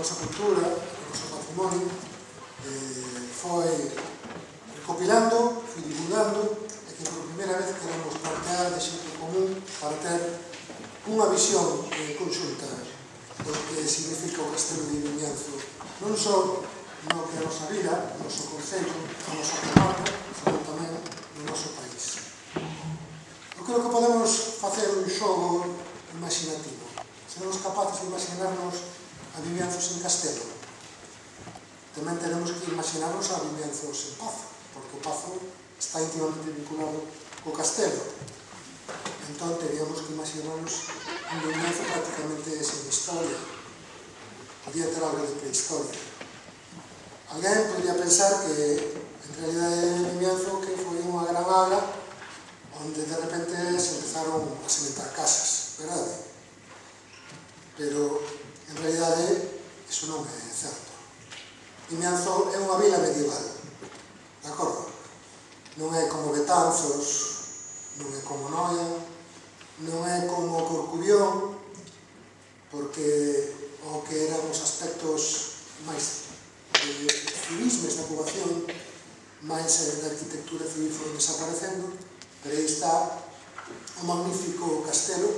nosa cultura, o noso patrimonio, foi recopilando, foi divulgando, e que por primeira vez queremos plantear de xeito común para ter unha visión conxunta do que significa o Castelo de Vimianzo, non só no que é a nosa vida, o noso concello, a nosa comarca, senón tamén no noso país. Eu creo que podemos facer un xogo imaginativo. Seremos capaces de imaginarnos a Vimianzo sen castelo. Tamén tenemos que imaginarnos a Vimianzo sen pazo, porque o pazo está íntimamente vinculado co castelo. Entón, teríamos que imaginarnos un Vimianzo prácticamente sen historia. Podía ter algo de prehistoria. Alguén podría pensar que, en realidade, Vimianzo que foi unha gran área onde de repente se empezaron a sementar casas, verdade? Pero, en realidade, iso non é certo. Vimianzo é unha vila medieval, de acordo? Non é como Betanzos, non é como Noia, non é como Corcubión, porque o que eran os aspectos máis civismes da poboación, máis da arquitectura civil foron desaparecendo, pero aí está o magnífico castelo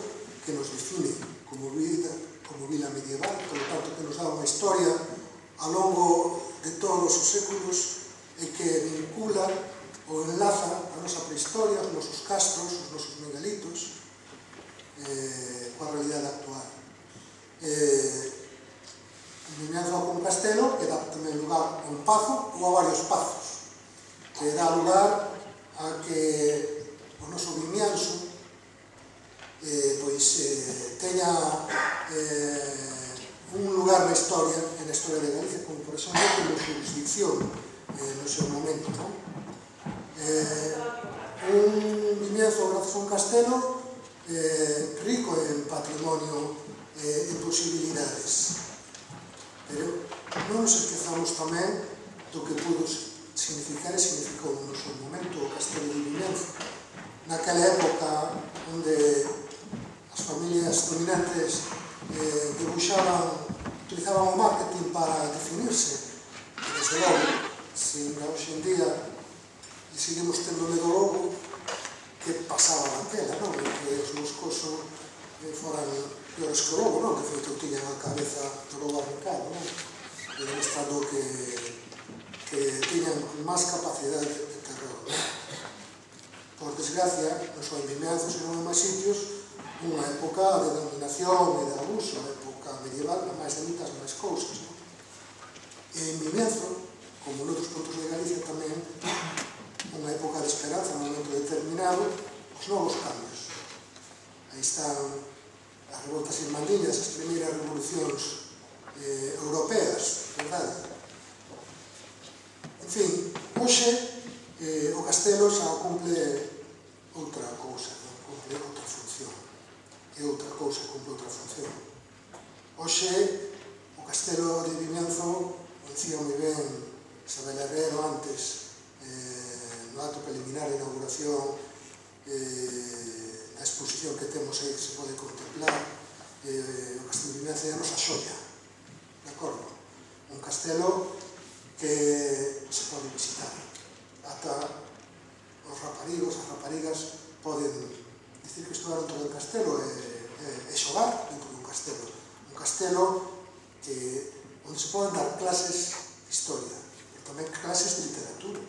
que nos define como vila medieval, por lo tanto que nos dá unha historia ao longo de todos os séculos e que vincula ou enlaza a nosa prehistoria, os nosos castros, os nosos megalitos, coa realidade actual. Vimianzo como castelo que dá tamén lugar a un pazo ou a varios pazos, que dá lugar a que o noso Vimianzo teña un lugar na historia, e na historia de Galicia, como por exemplo como jurisdicción no seu momento. Un Vimianzo grazas a un castelo rico en patrimonio e posibilidades. Pero non nos esquezamos tamén do que pudo significar e significou no seu momento o Castelo de Vimianzo. Naquela época onde as familias dominantes utilizaban o marketing para definirse, e desde logo, se hoxe en día seguimos tendo medo logo, que pasaba naquela, non? Que os moscosos foran piores que o lobo, non? Que feito tiñan a cabeza do lobo arrancado, non? E demostrando que tiñan máis capacidade de terror, non? Por desgracia, non só en Vimianzo, senón en máis sitios, unha época de dominación e de abuso, a época medieval, a máis de moitas máis cousas, non? E en Vimianzo, como noutros puntos de Galicia tamén, unha época de esperanza, un momento determinado, os novos cambios. Aí están as revoltas irmandiñas, as primeiras revolucións europeas, verdade? En fin, hoxe o castelo xa cumple outra cousa, cumple outra función. E outra cousa cumple outra función. Hoxe, o castelo de Vimianzo, dicía moi ben Isabel Herrero antes, no acto preliminar de inauguración da exposición que temos aí que se pode contemplar, o Castelo de Vimianzo é a nosa xoia, de acordo? Un castelo que se pode visitar. Ata os raparigos, as raparigas poden dicir que estudaron todo o castelo e xogar dentro dun castelo. Un castelo onde se poden dar clases de historia, tamén clases de literatura,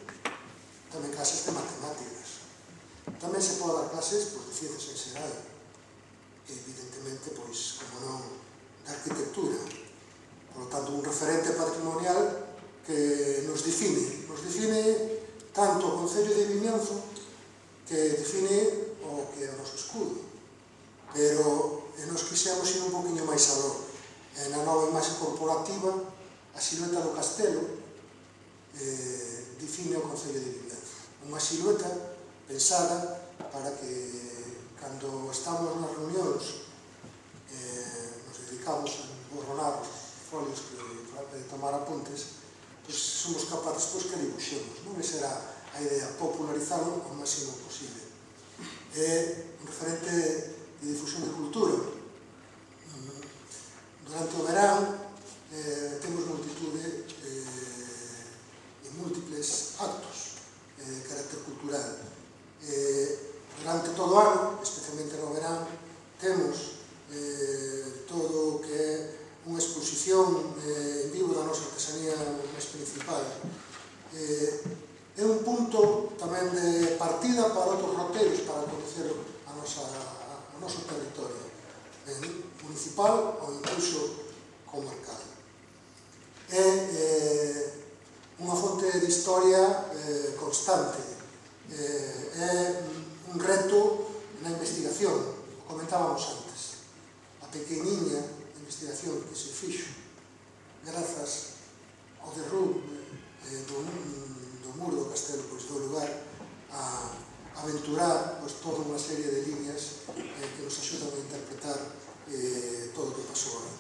tamén clases de matemáticas. Tamén se pode dar clases de ciencias en xeral, e evidentemente, como non, de arquitectura. Por lo tanto, un referente patrimonial que nos define tanto o Concello de Vimianzo, que define o que é o noso escudo. Pero nos quixemos ir un poquinho máis aló. Na nova imaxe corporativa, a silueta do castelo define o Concello de Vimianzo. Unha silueta pensada para que, cando estamos nas reunións, nos dedicamos a borronar os folios de tomar apuntes, somos capaces que dibuixemos, non? Esa era a idea, popularizalo o máximo posible. É un referente de difusión de cultura. Durante o verán visión en vivo da nosa artesanía máis principal. É un punto tamén de partida para outros roteiros para conocer o noso territorio, municipal ou incluso comarcal. É unha fonte de historia constante, é un reto na investigación, o comentábamos antes, a pequeniña investigación que se fixo grazas ao derrube do muro do castelo, pois do lugar a aventurar toda unha serie de líneas que nos axudan a interpretar todo o que pasou aí.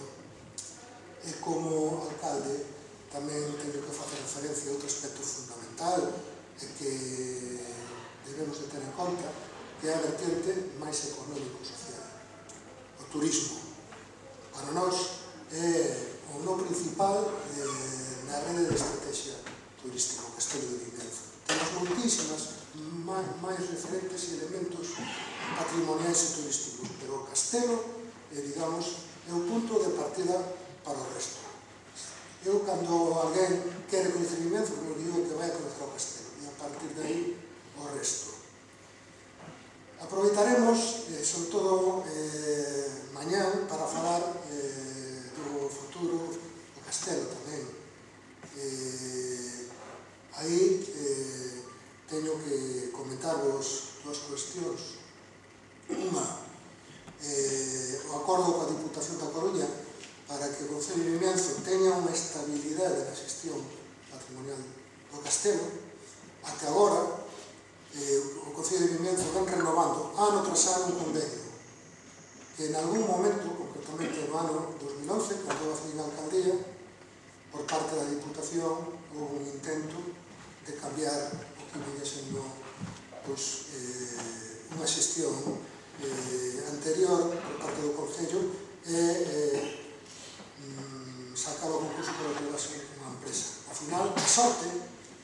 E como alcalde tamén teño que facer referencia a outro aspecto fundamental e que debemos de ter en conta, que é a vertiente máis económico-social, o turismo. Para nós é o no principal na rede de estrategia turística, o Castelo de Vimianzo. Temos moitísimas máis referentes e elementos patrimoniais e turísticos, pero o castelo, digamos, é o punto de partida para o resto. Eu, cando alguén quere coñecer Vimianzo, eu digo que vai a coñecer o castelo, e a partir de aí o resto. Aproveitaremos, sobre todo, mañán para falar do futuro do castelo tamén. Aí teño que comentarvos dúas cuestións. Unha, o acordo coa Diputación da Coruña para que o Concello de Vimianzo teña unha estabilidade na xestión patrimonial do castelo. Até agora, o Concello de Vimianzo ven renovando ano tras ano un convenio que en algún momento, concretamente no ano 2011, cando eu asumí a alcaldía, por parte da Diputación houve un intento de cambiar o que viña sendo unha xestión anterior por parte do Concello e sacar o concurso para que levase unha empresa. Ao final, a sorte,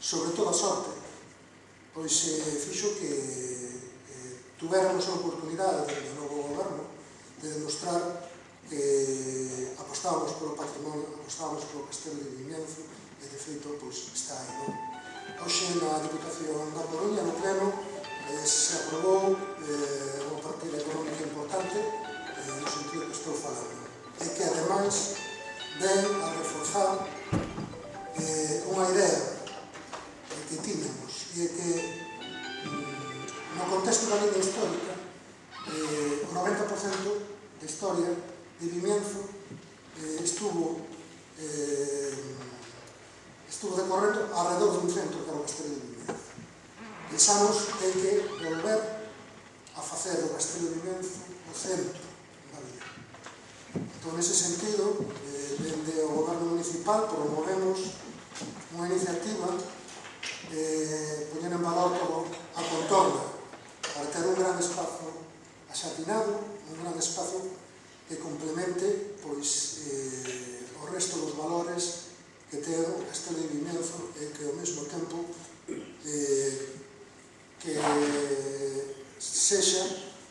sobre todo a sorte, pois fixo que tuveramos a oportunidade do novo goberno de demostrar que apostábamos polo patrimonio, apostábamos polo Castelo de Vimianzo e, de feito, está aí. Hoxe, na Diputación da Coruña, no pleno, se aprobou unha partida económica importante no sentido que estou falando, e que, ademais, ven a reforzar unha idea que tiñamos, e que no contexto da línea histórica o 90% de historia de Vimianzo estuvo decorrendo alrededor dun centro que era o Castelo de Vimianzo. Pensamos en que volver a facer o Castelo de Vimianzo o centro da vida. Entón, nese sentido, dende o goberno municipal promovemos unha iniciativa poñer en valor todo a contorna para ter un gran espazo axardinado, un gran espazo que complemente o resto dos valores que ten o Castelo de Vimianzo e que ao mesmo tempo que sexa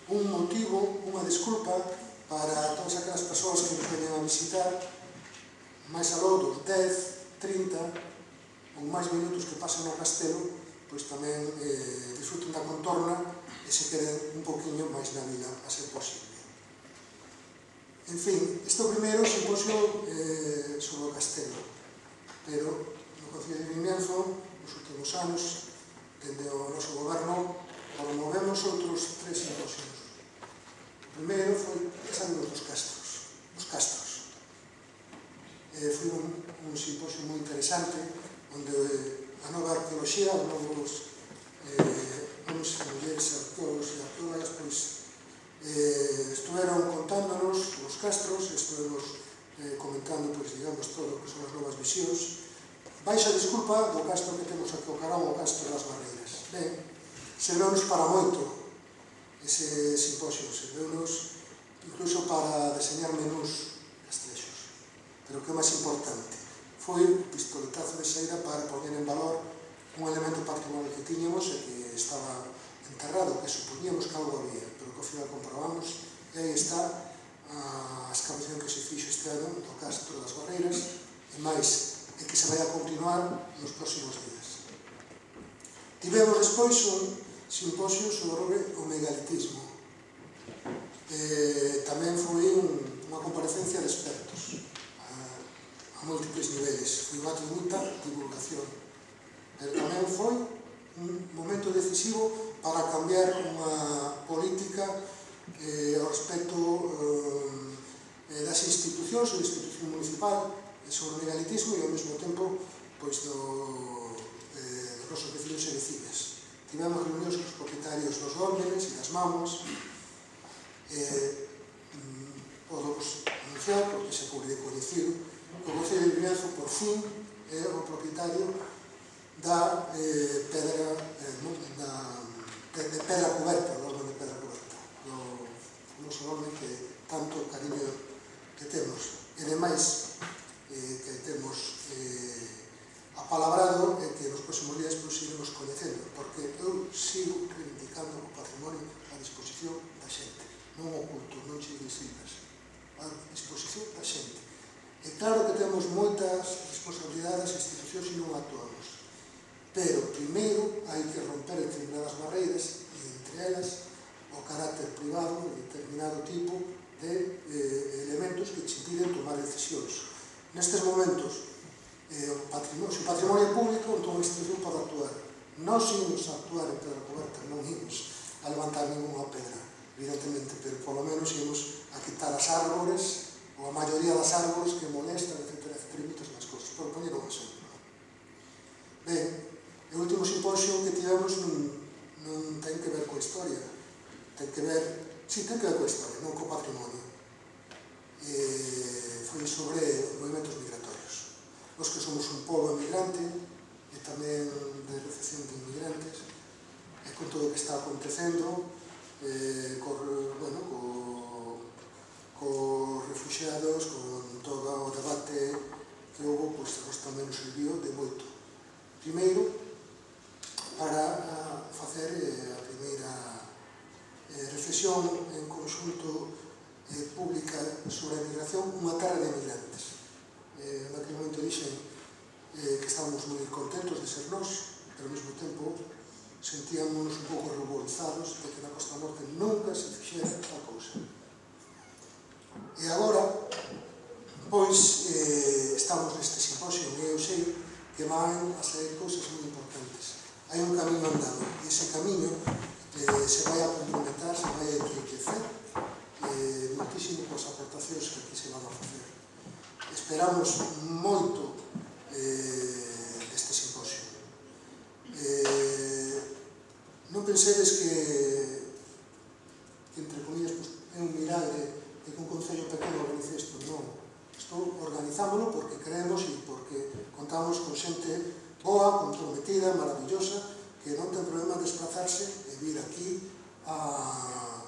un motivo, unha desculpa para todas aquelas persoas que nos veñen a visitar máis aló dos 10, 30 ou máis minutos que pasen no castelo, pois tamén disfruten da contorna e se queden un poquinho máis na vila, a ser posible. En fin, este é o primeiro simposio sobre o castelo, pero no Concello de Vimianzo, nos últimos anos, dende o noso goberno, promovemos outros 3 simposios. O primeiro foi esa dos castros, os castros. Foi un simposio moi interesante, onde a nova arqueoloxía, os novos homens e mulleres arqueólogos e arqueólogas, pois, estuveron contándonos os castros, estuvemos comentando, pois, digamos, todo o que son as novas visións. Baixa desculpa do castro que temos aquí ao carón, o castro das Barreiras. Ben, serviunos para moito ese simposio, serviunos incluso para deseñar menús castrexos. Pero o que é máis importante foi o pistoletazo de saída para poñer en valor un elemento patrimonial que tiñamos e que estaba enterrado, que supoñíamos que algo había, pero que ao final comprobamos, e aí está a excavación que se fixo este ano do castro das Barreiras, máis, e que se vai a continuar nos próximos días. Tivemos despois un simposio sobre o megalitismo. Tamén foi unha comparecencia de expertos a múltiples niveles. Foi unha tributa divulgación. Pero tamén foi un momento decisivo para cambiar unha política ao respecto das institucións, da institución municipal, sobre o megalitismo e ao mesmo tempo dos nosos vecinos e vecinas. Tivemos reunións cos propietarios dos dólmenes e das mamos. Podemos anunciar, porque se pode coñecido, que o Concello de Vimianzo, por fin, é o propietario da pedra coberta, do dolmen de pedra coberta, do famoso dolmen que tanto cariño que temos. E demais, que temos apalabrado e que nos próximos días iremos coñecendo, porque eu sigo reivindicando o patrimonio a disposición da xente, non oculto, non xeirisitas, a disposición da xente. E claro que temos moitas responsabilidades e institucións e non actuamos, pero primeiro hai que romper determinadas barreiras e entre elas o carácter privado de determinado tipo de elementos que te impiden tomar decisións. Nestes momentos, se o patrimonio público, entón a institución pode actuar. Nós imos a actuar en pedra coberta, non imos a levantar ninguna pedra, evidentemente, pero polo menos imos a quitar as árbores, ou a maioría das árbores que molestan, etc., e moitas máis cosas, por poñer un exemplo. Ben, o último simposio que tivemos non ten que ver coa historia, ten que ver coa historia, non co patrimonio. Foi sobre movimentos migratorios. Nos que somos un pobo emigrante e tamén de recepción de inmigrantes, e con todo o que está acontecendo, cos refuxiados, con todo o debate que houve, pois tamén nos serviu de moito. Primeiro, para facer a primeira reflexión en conxunto pública sobre a emigración, unha terra de emigrantes. Naquele momento dixen que estábamos moi contentos de ser nós, pero ao mesmo tempo sentíamos un pouco ruborizados de que na Costa Norte nunca se fixera tal cousa. E agora, pois, estamos neste simposio e eu sei que van a sair cousas moi importantes. Hai un camiño andado e ese camiño se vai a complementar, se vai a enriquecer moitísimo coas aportacións que aquí se van a facer. Esperamos moito deste simposio. Non pensedes que entre comillas, é un milagre de que un concello pequeno organice isto, non. Isto organizámoslo porque creemos e porque contamos con xente boa, comprometida, maravillosa, que non ten problema de desplazarse e vir aquí a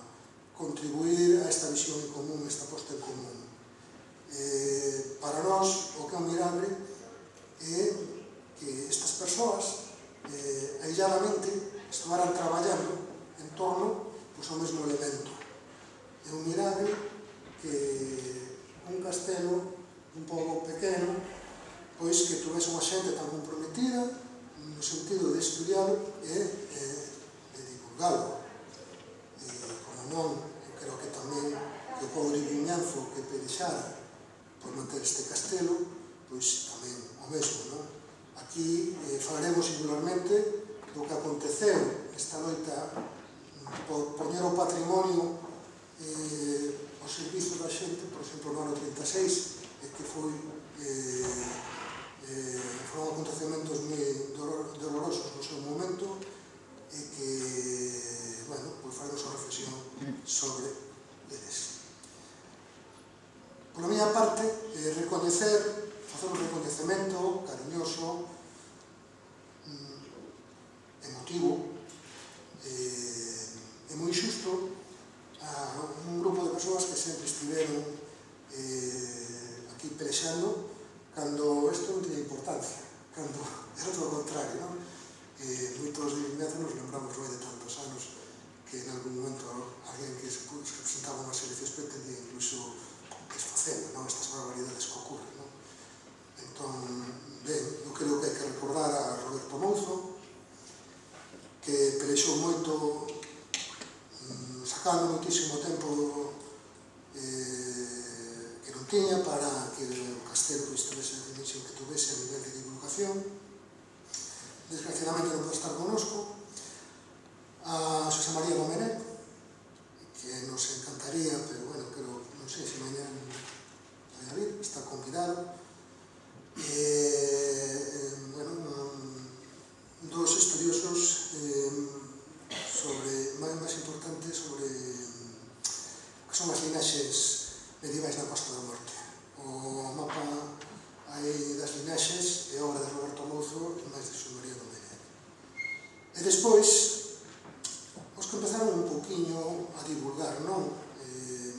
contribuir a esta visión en común, a esta posta en común. Para nós, o que é un milagre é que estas persoas ailladamente estuvaran traballando en torno ao mesmo elemento. É un milagre que un castelo, un pobo pequeno, pois que tuvese unha xente tan comprometida no sentido de estudialo e de divulgalo. Como non, eu creo que tamén que o pobo de Vimianzo que pelexara por manter este castelo, pois tamén o mesmo, non? Aquí falaremos singularmente do que aconteceu esta loita por poñer o patrimonio ao servizo da xente, por exemplo, no ano 36, que foron acontecementos moi dolorosos no seu momento e que, bueno, pois faremos unha reflexión sobre eles. Por a miña parte, facer un recoñecemento cariñoso, emotivo e moi xusto a un grupo de persoas que sempre estiveron aquí pelexando cando isto non tiña importancia, cando era todo o contrario, non? Moitos de Vimianzo nos lembramos de tantos anos que en algún momento alguén que se presentaba unhas eleccións pretendía incluso desfacendo estas barbaridades que ocurren, non? Entón, buscando moitísimo tempo que non tiña para que o castelo tivese a dimensión que tuvese a nivel de divulgación. Desgraciadamente non pode estar connosco. A Xosé María Domenech, que nos encantaría, pero bueno, pero non sei se mañá vai a vir, está convidado. Bueno, dos estudiosos máis importantes sobre que son as linaxes medievais na Costa da Morte. O mapa aí das linaxes é obra de Roberto Mouzo e máis de Xosé María Domenech. E despois os que empezaron un pouquiño a divulgar, non?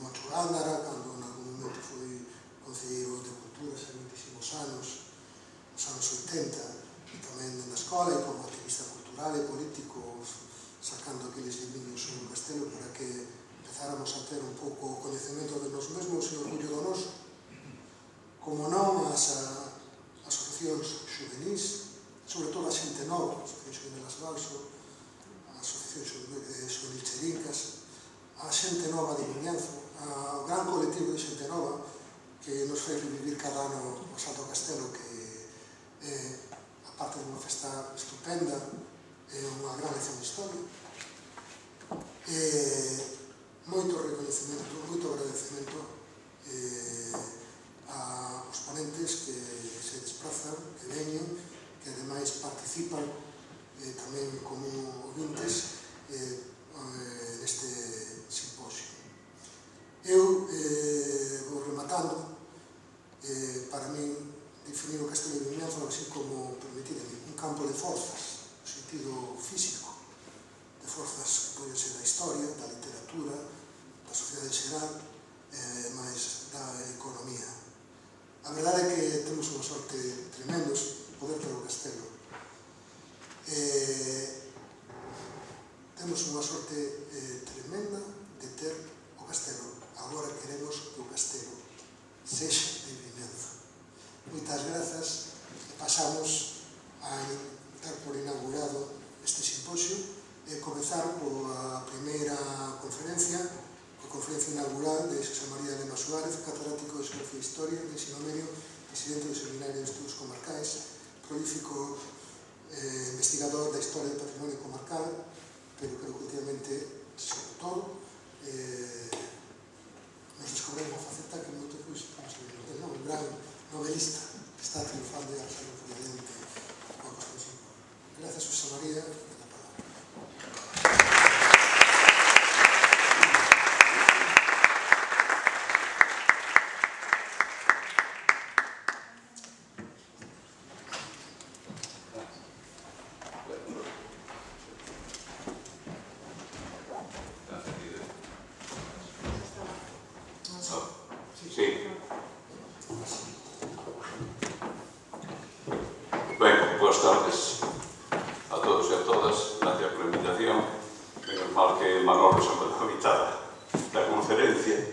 Moncho Gándara, cando en algún momento foi concelleiro de Cultura xa moitísimos anos, nos anos 80, e tamén na escola e como activista cultural e político, sacando aqueles libriños sobre o castelo para que empezáramos a ter un pouco o coñecemento de nos mesmos e orgullo do noso. Como non, as asociacións juvenis, sobre todo a xente nova, a Asociación Juvenil Las Balso, a Asociación Juvenil Cherincas, a xente nova de Miñanzo, o gran colectivo de xente nova que nos fai revivir cada ano o Salto Castelo, que é, aparte de unha festa estupenda, é unha gran lección de historia. Moito reconhecimento, moito agradecemento aos ponentes que se desprazan, que veñen, que ademais participan tamén como ouvintes neste simposio. Eu vou rematando. Para min, definir o Castelo de Vimianzo así como, permitidme, un campo de forzas, no sentido físico, de forzas que poden ser da historia, da literatura, da sociedade xeral, máis da economía. A verdade é que temos unha sorte tremenda de poder ter o Castelo. Temos unha sorte tremenda de ter o Castelo. Agora queremos que o Castelo sexa de Vimianzo. Moitas grazas e pasamos a dar por inaugurado este simposio e comezar coa primeira conferencia, a conferencia inaugural de Xosé María Lema Suárez, catedrático de Xeografía e Historia de Ensino Medio, presidente do Seminario de Estudos Comarcais, prolífico investigador da historia do patrimonio comarcal, pero creo que últimamente, sobre todo, nos descubrimos unha faceta que moito depois un gran novelista que está triunfando e absolutamente coa construcción. Gracias, Xosé María. Buenas tardes a todos e a todas. Gracias por la invitación. Menos mal que Manolo se pode evitar da conferencia.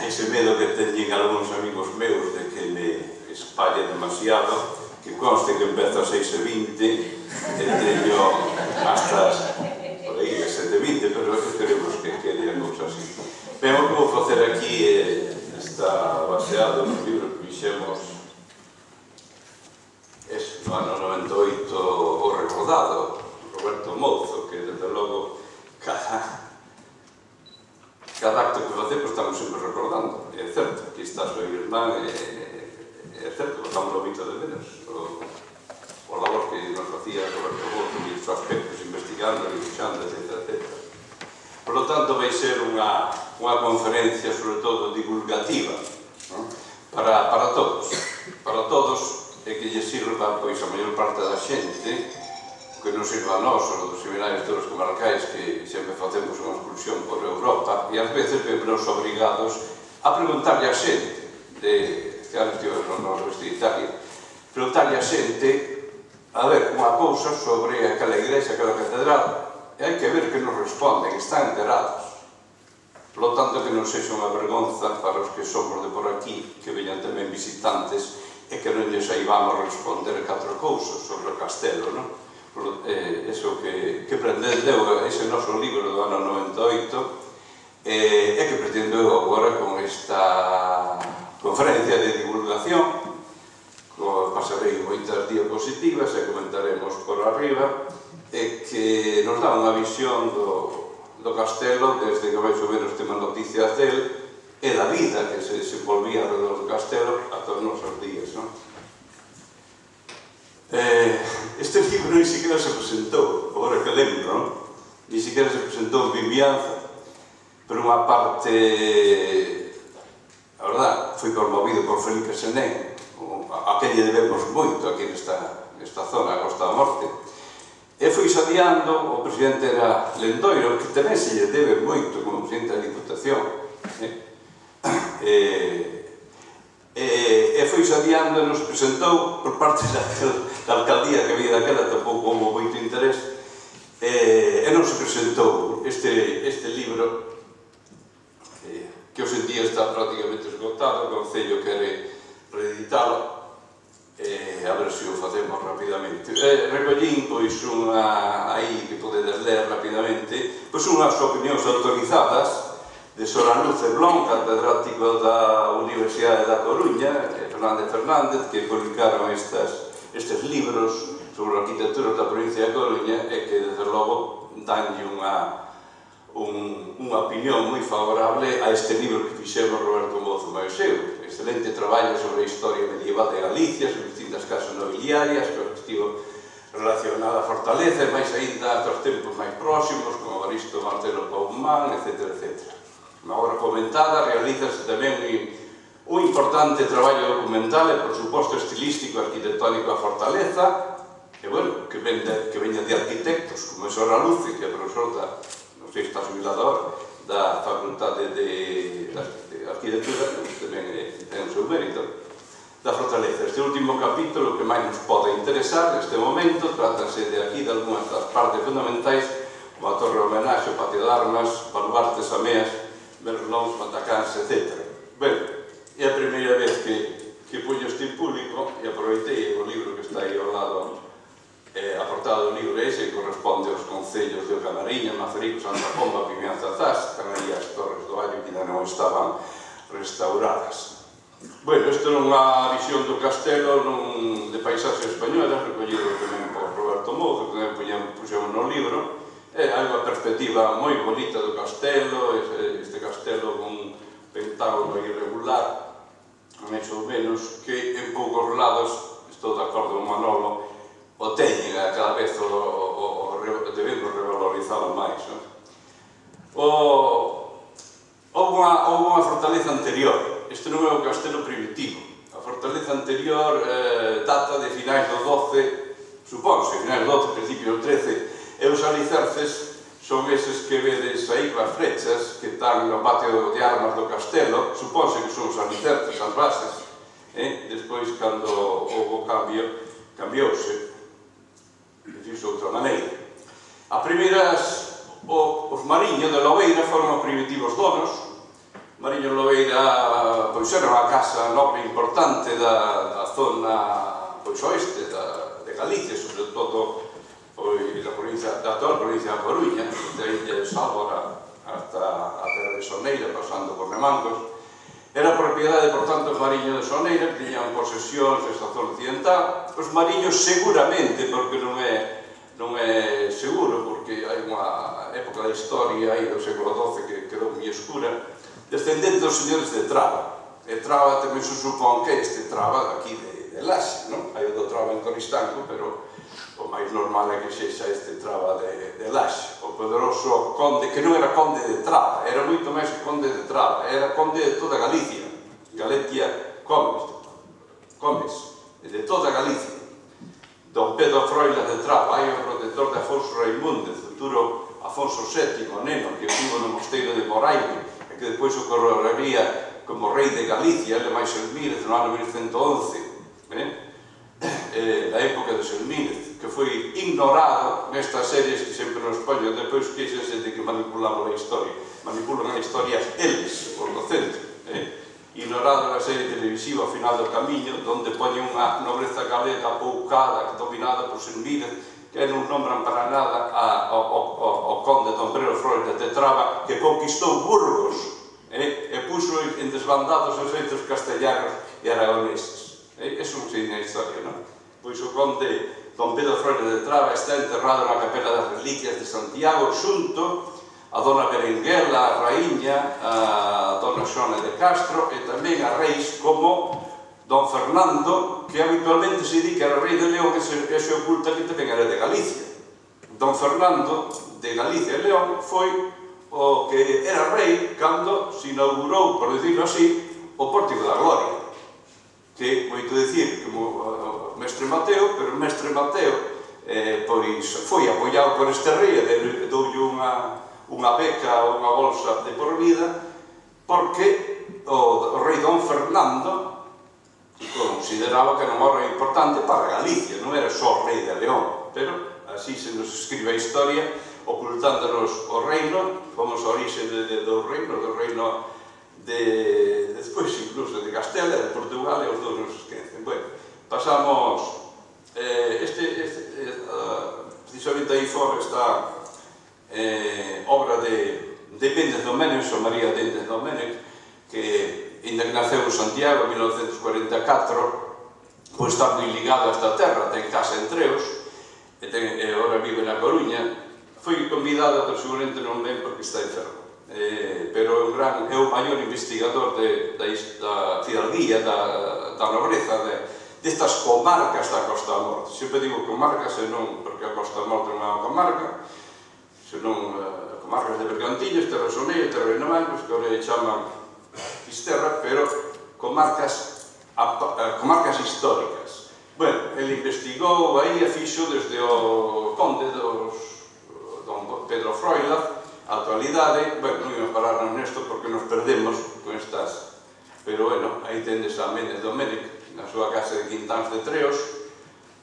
Ese medo que teñen algúns amigos meus de que me espalle demasiado, que conste que empezo a 6:20 e teño hasta por aí 7:20, pero esperemos que quede a cousa así. Ben, o que vou facer aquí está baseado no libro que fixemos no ano 98, o recordado Roberto Mouzo, que desde logo cada acto que facemos estamos sempre recordando. É certo, aquí está o seu irmán, é certo, estamos no mito de menos o labor que nos facía Roberto Mouzo e os aspectos investigando, dibuixando, etc. Por lo tanto, vai ser unha conferencia, sobre todo, divulgativa, para todos, e que lle sirva, pois, a maior parte da xente, que nos sirva a nós, os dos seminarios de estudos comarcais, que sempre facemos unha excursión por Europa, e ás veces vemos obrigados a preguntarlle a xente, que antes tivemos nos de Italia, preguntarlle a xente, a ver, unha cousa sobre aquela igrexa, aquela catedral, e hai que ver que nos responden, están enterados. Por lo tanto, que non sexa unha vergonza para os que somos de por aquí, que veñan tamén visitantes, e que non lles saibamos responder 4 cousas sobre o castelo, non? Por eso que pretendeu ese noso libro do ano 98 e que pretendo agora con esta conferencia de divulgación. Pasarei moitas diapositivas e comentaremos por arriba, e que nos dá unha visión do castelo desde que máis ou menos temos noticias del e da vida que se desenvolvía alrededor do castelo ata os nosos días. Este libro ni siquiera se presentou, agora que lembro, ni siquiera se presentou en Vimianzo, por unha parte, a verdad, foi promovido por Felipe Senén, a que lle debemos moito aquí nesta zona, a Costa da Morte. E foi adiando, o presidente era Lendoiro, que tamén se lle debe moito como presidente da Diputación. E foi adiando e nos presentou por parte da alcaldía que había daquela, tampouco houve moito interés, e non se presentou este libro que hoxe en día está prácticamente esgotado. O Concello quere reeditalo. A ver se o facemos rapidamente. Recollín, pois, aí que podedes ler rapidamente, pois unhas opinións autorizadas de Sora Luz Blon, catedrático da Universidade da Coruña, Fernández Fernández, que publicaron estes libros sobre a arquitectura da provincia da Coruña e que, desde logo, danlle unha opinión moi favorable a este libro que fixemos Roberto Mozo Maeseu. Excelente traballo sobre a historia medieval de Galicia, sobre distintas casas nobiliarias, que estivo relacionada a Fortaleza, e máis ainda aos tempos máis próximos, como Evaristo Martelo Paumán, etc. Unha obra comentada, realízase tamén un importante traballo documental e, por suposto, estilístico e arquitectónico a Fortaleza, e, bueno, que veña de arquitectos, como é Sora Luce, que é profesor non sei se está jubilado agora, da Facultade de Arquitectura, que tamén ten o seu mérito, da Fortaleza. Este último capítulo, que máis nos pode interesar neste momento, trátase de aquí de algunhas das partes fundamentais, como a Torre Homenaxe, o Patio de Armas, baluartes, ameas, merlóns, matacáns, etc. Ben, é a primeira vez que puño este en público e aproveitei o libro que está aí ao lado. A portada do libro ese corresponde aos concellos de Camariña, Mazarico, Santa Pomba, Pimianza, Zas, tamén aí as Torres do Allo que ainda non estaban restauradas. Bueno, isto é unha visión do castelo de paisaxe española, recollido tamén por Roberto Mozo, que tamén puxemos no libro. É unha perspectiva moi bonita do castelo, este castelo con un pentágono irregular, máis ou menos, que en poucos lados, estou de acordo con Manolo, o teñen, cada vez debemos revalorizalo máis. Houve unha fortaleza anterior, este non é o castelo primitivo. A fortaleza anterior data de finais do 12, supónse, finais do 12, principio do 13, e os alicerces son eses que vedes aí coas flechas que están no patio de armas do castelo, supóse que son os alicerces, as bases. Despois, cando houve o cambio, cambiouse. Dixo outra maneira. A primeiras, os Mariño de Lobeira foron os primitivos donos. Mariño de Lobeira, pois, era unha casa nobre importante da zona, pois, oeste de Galicia, sobre todo da toda a provincia da Coruña, de Sábora hasta a terra de Soneira, pasando por Remancos. Era propiedade, por tanto, os Mariño de Soneira, que tiñan posesións nesta zona occidental. Os Mariños seguramente, porque non é seguro, porque hai unha época da historia aí do século XII que quedou moi escura, descendente dos señores de Traba. E Traba tamén se supón que este Traba daqui de Laxe, non? Hai o do Traba en Coristanco, pero o máis normal é que sexa este Traba de Laxe. O poderoso conde, que non era conde de Traba, era moito máis que conde de Traba, era conde de toda Galicia. Galicia Comes, de toda Galicia. Don Pedro Froila de Traba, hai o protector de Afonso Raimúndez, futuro Afonso VII, neno, que vivo no mosteiro de Moraime, e que depois o coronaría como rei de Galicia, ele máis Selmírez, no ano 1111, na época de Selmírez, que foi ignorado nestas series que sempre nos poñen, depois queixense de que manipulamos a historia. Manipulan a historia eles, os docentes. Ignorado na serie televisiva ao final do camiño, onde poñen unha nobreza galega poucada, dominada por Selmírez, que non nombran para nada ao conde don Pedro Froilaz de Traba, que conquistou Burgos e puxo en desbandados os feitos castellanos e aragoneses. Eso non sei na historia, non? Pois o conde don Pedro Froilaz de Traba está enterrado na Capela das Reliquias de Santiago xunto a dona Berenguela, a raíña, a dona Xona de Castro e tamén a reis como don Fernando, que habitualmente se di que era rei de León e se oculta que tamén era de Galicia. Don Fernando de Galicia e León foi o que era rei cando se inaugurou, por decirlo así, o Pórtico da Gloria, que, moito dicir, como o mestre Mateo, pero o mestre Mateo pois foi apoiado por este rei e doulle unha beca ou unha bolsa de por vida, porque o rei don Fernando consideraba que era un rei importante para Galicia, non era só rei de León, pero así se nos escribe a historia, ocultándonos o reino, fomos a orixe do reino despois incluso de Castela, de Portugal, e os dous nos esquecen. Bueno, pasamos, precisamente aí fora está obra de Méndez Doménech, o María Méndez Doménech, que ainda que naceu en Santiago en 1944, pois está moi ligado a esta terra, ten casa en Treos, e agora vive na Coruña. Foi convidado, pero seguramente non ven porque está enfermo. Pero é o maior investigador da fidalguía, da nobreza, destas comarcas da Costa da Morte. Sempre digo comarcas, senón porque a Costa da Morte non é unha comarca, senón comarcas de Bergantiños, Terra Soneira, Terra de Navalos, que agora chaman Fisterra, pero comarcas históricas. Bueno, ele investigou aí e fixo desde o conde don Pedro Froilaz a actualidade. Bueno, non imos pararnos nesto porque nos perdemos con estas, pero bueno, aí tendes a Méndez Doménech na súa casa de Quintáns de Treos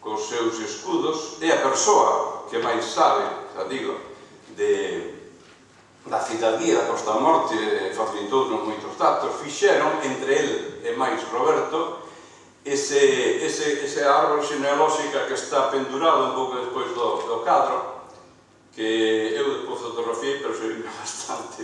cos seus escudos, e a persoa que máis sabe, xa digo, da fidalguía da Costa da Morte, facilitounos moitos datos, fixeron entre el e máis Roberto ese árbol genealóxica que está pendurado un pouco despois do cadro, que eu despois fotografiei, pero se vive bastante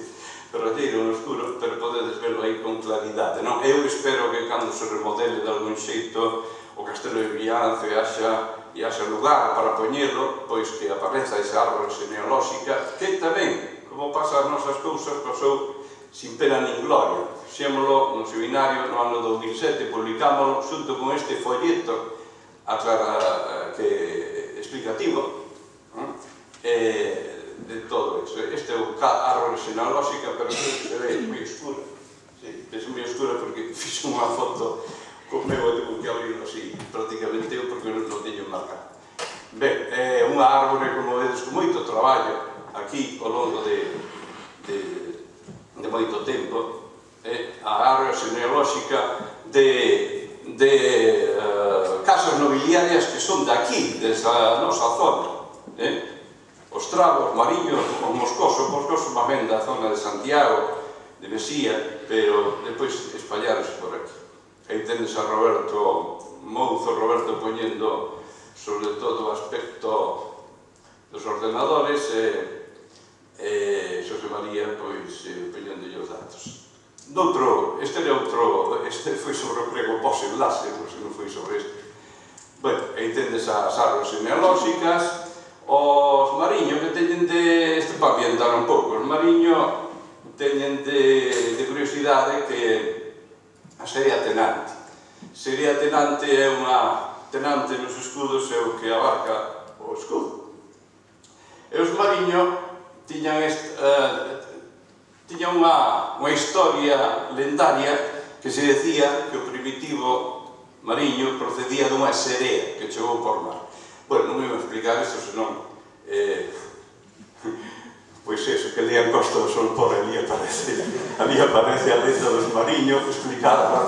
perdido no escuro, pero podedes verlo aí con claridade, non? Eu espero que cando se remodele de algún xeito o Castelo de Villanzo e haxa lugar para poñelo, pois que apareza esa árbol genealóxica, que tamén, como pasa as nosas cousas, pasou sin pena nin gloria. Fixémolo no seminario no ano 2007, publicámolo xunto con este folleto explicativo de todo iso. Este é o árbol genealóxica, pero se ve moi escura. É moi escura porque fixo unha foto con meu e tengo que abrirlo así, prácticamente eu, porque non o teño marcado. Ben, é unha árbore, como vedes, con moito traballo aquí ao longo de moito tempo, a árbore genealóxica de casas nobiliarias que son de aquí, desa nosa zona. Os Trabos, Mariños, o Moscoso má ben da zona de Santiago, de Mesía, pero depois espallaronse por aquí. Aí tendes a Roberto Mouzo, Roberto poñendo sobre todo o aspecto dos ordenadores, Xosé María, pois, poñéndolle os datos. Este foi sobre o prego pos-enlace, se non foi sobre este. Bueno, aí tendes as árbores genealóxicas, os Mariño, que teñen de... Este para ambientar un pouco, os Mariño teñen de curiosidade que a serie tenante. Serie tenante é unha tenante nos escudos, é o que abarca o escudo. E os Mariño tiñan unha historia lendaria que se decía que o primitivo Mariño procedía dunha serea que chegou por mar. Bueno, non me vou explicar isto, senón pois eso, que lean Costa do Sol por ali aparece a lenda dos Mariño explicada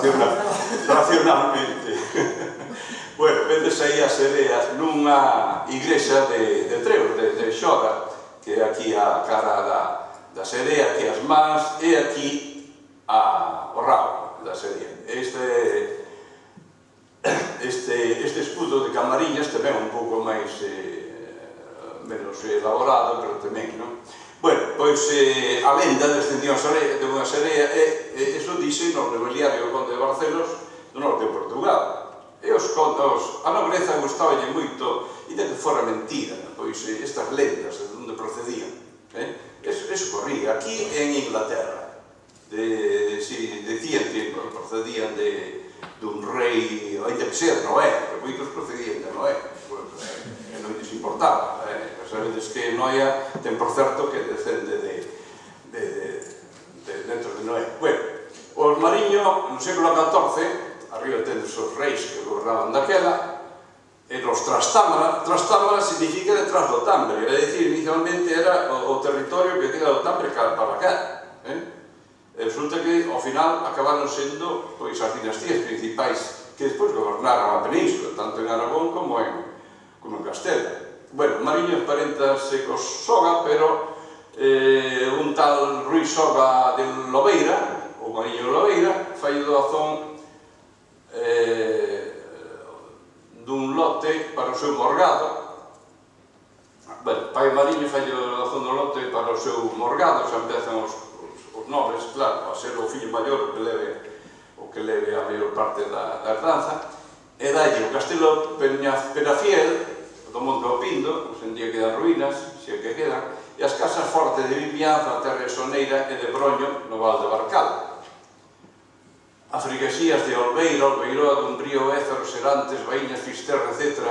racionalmente. Bueno, vendes aí as sereas nunha igrexa de Treos, de Xora, que é aquí a cara da serea, que as mans, e aquí o rabo da serea. Este escudo de Camariñas tamén un pouco máis menos elaborado, pero tamén, non? Bueno, pois a lenda descendió de unha serea e eso dixe no Breviario do Conde de Barcelos do norte de Portugal. E a nobreza gustaballe moito, ainda que fora mentira, pois estas lendas de onde procedían. Eso corría aquí en Inglaterra. Decían que procedían dun rei, ainda que sea de Noé, que moitos procedían de Noé, e non lles importaba. Sabedes que Noé ten por certo que descende dentro de Noé. Bueno, os mariños no século XIV, arriba tendes os reis que gobernaban daquela, e los Trastámara significa detrás do Tambre, é dicir, inicialmente era o territorio que queda do Tambre para cá. Resulta que ao final acabaron sendo as dinastías principais que despois gobernaron a península, tanto en Aragón como en Castela. Bueno, mariño emparentase cos Soga, pero un tal Ruiz Soga de Lobeira, o mariño de Lobeira, fai doazón dun lote para o seu morgado. Bueno, pai mariño fai doazón do lote para o seu morgado, xa empezan os nobres, claro, a ser o fillo maior o que leve a maior parte da herdanza, e dalle o castelo Penafiel do Monte do Pindo, hoxe en día quedan ruínas, se é que quedan, e as casas fortes de Vimianzo, a Terra Soneira e de Broño, no Val de Barcal. A freguesías de Olveira, Olveiroa, Dumbrío, Ézaro, Serantes, Baíñas, Fisterra, etc.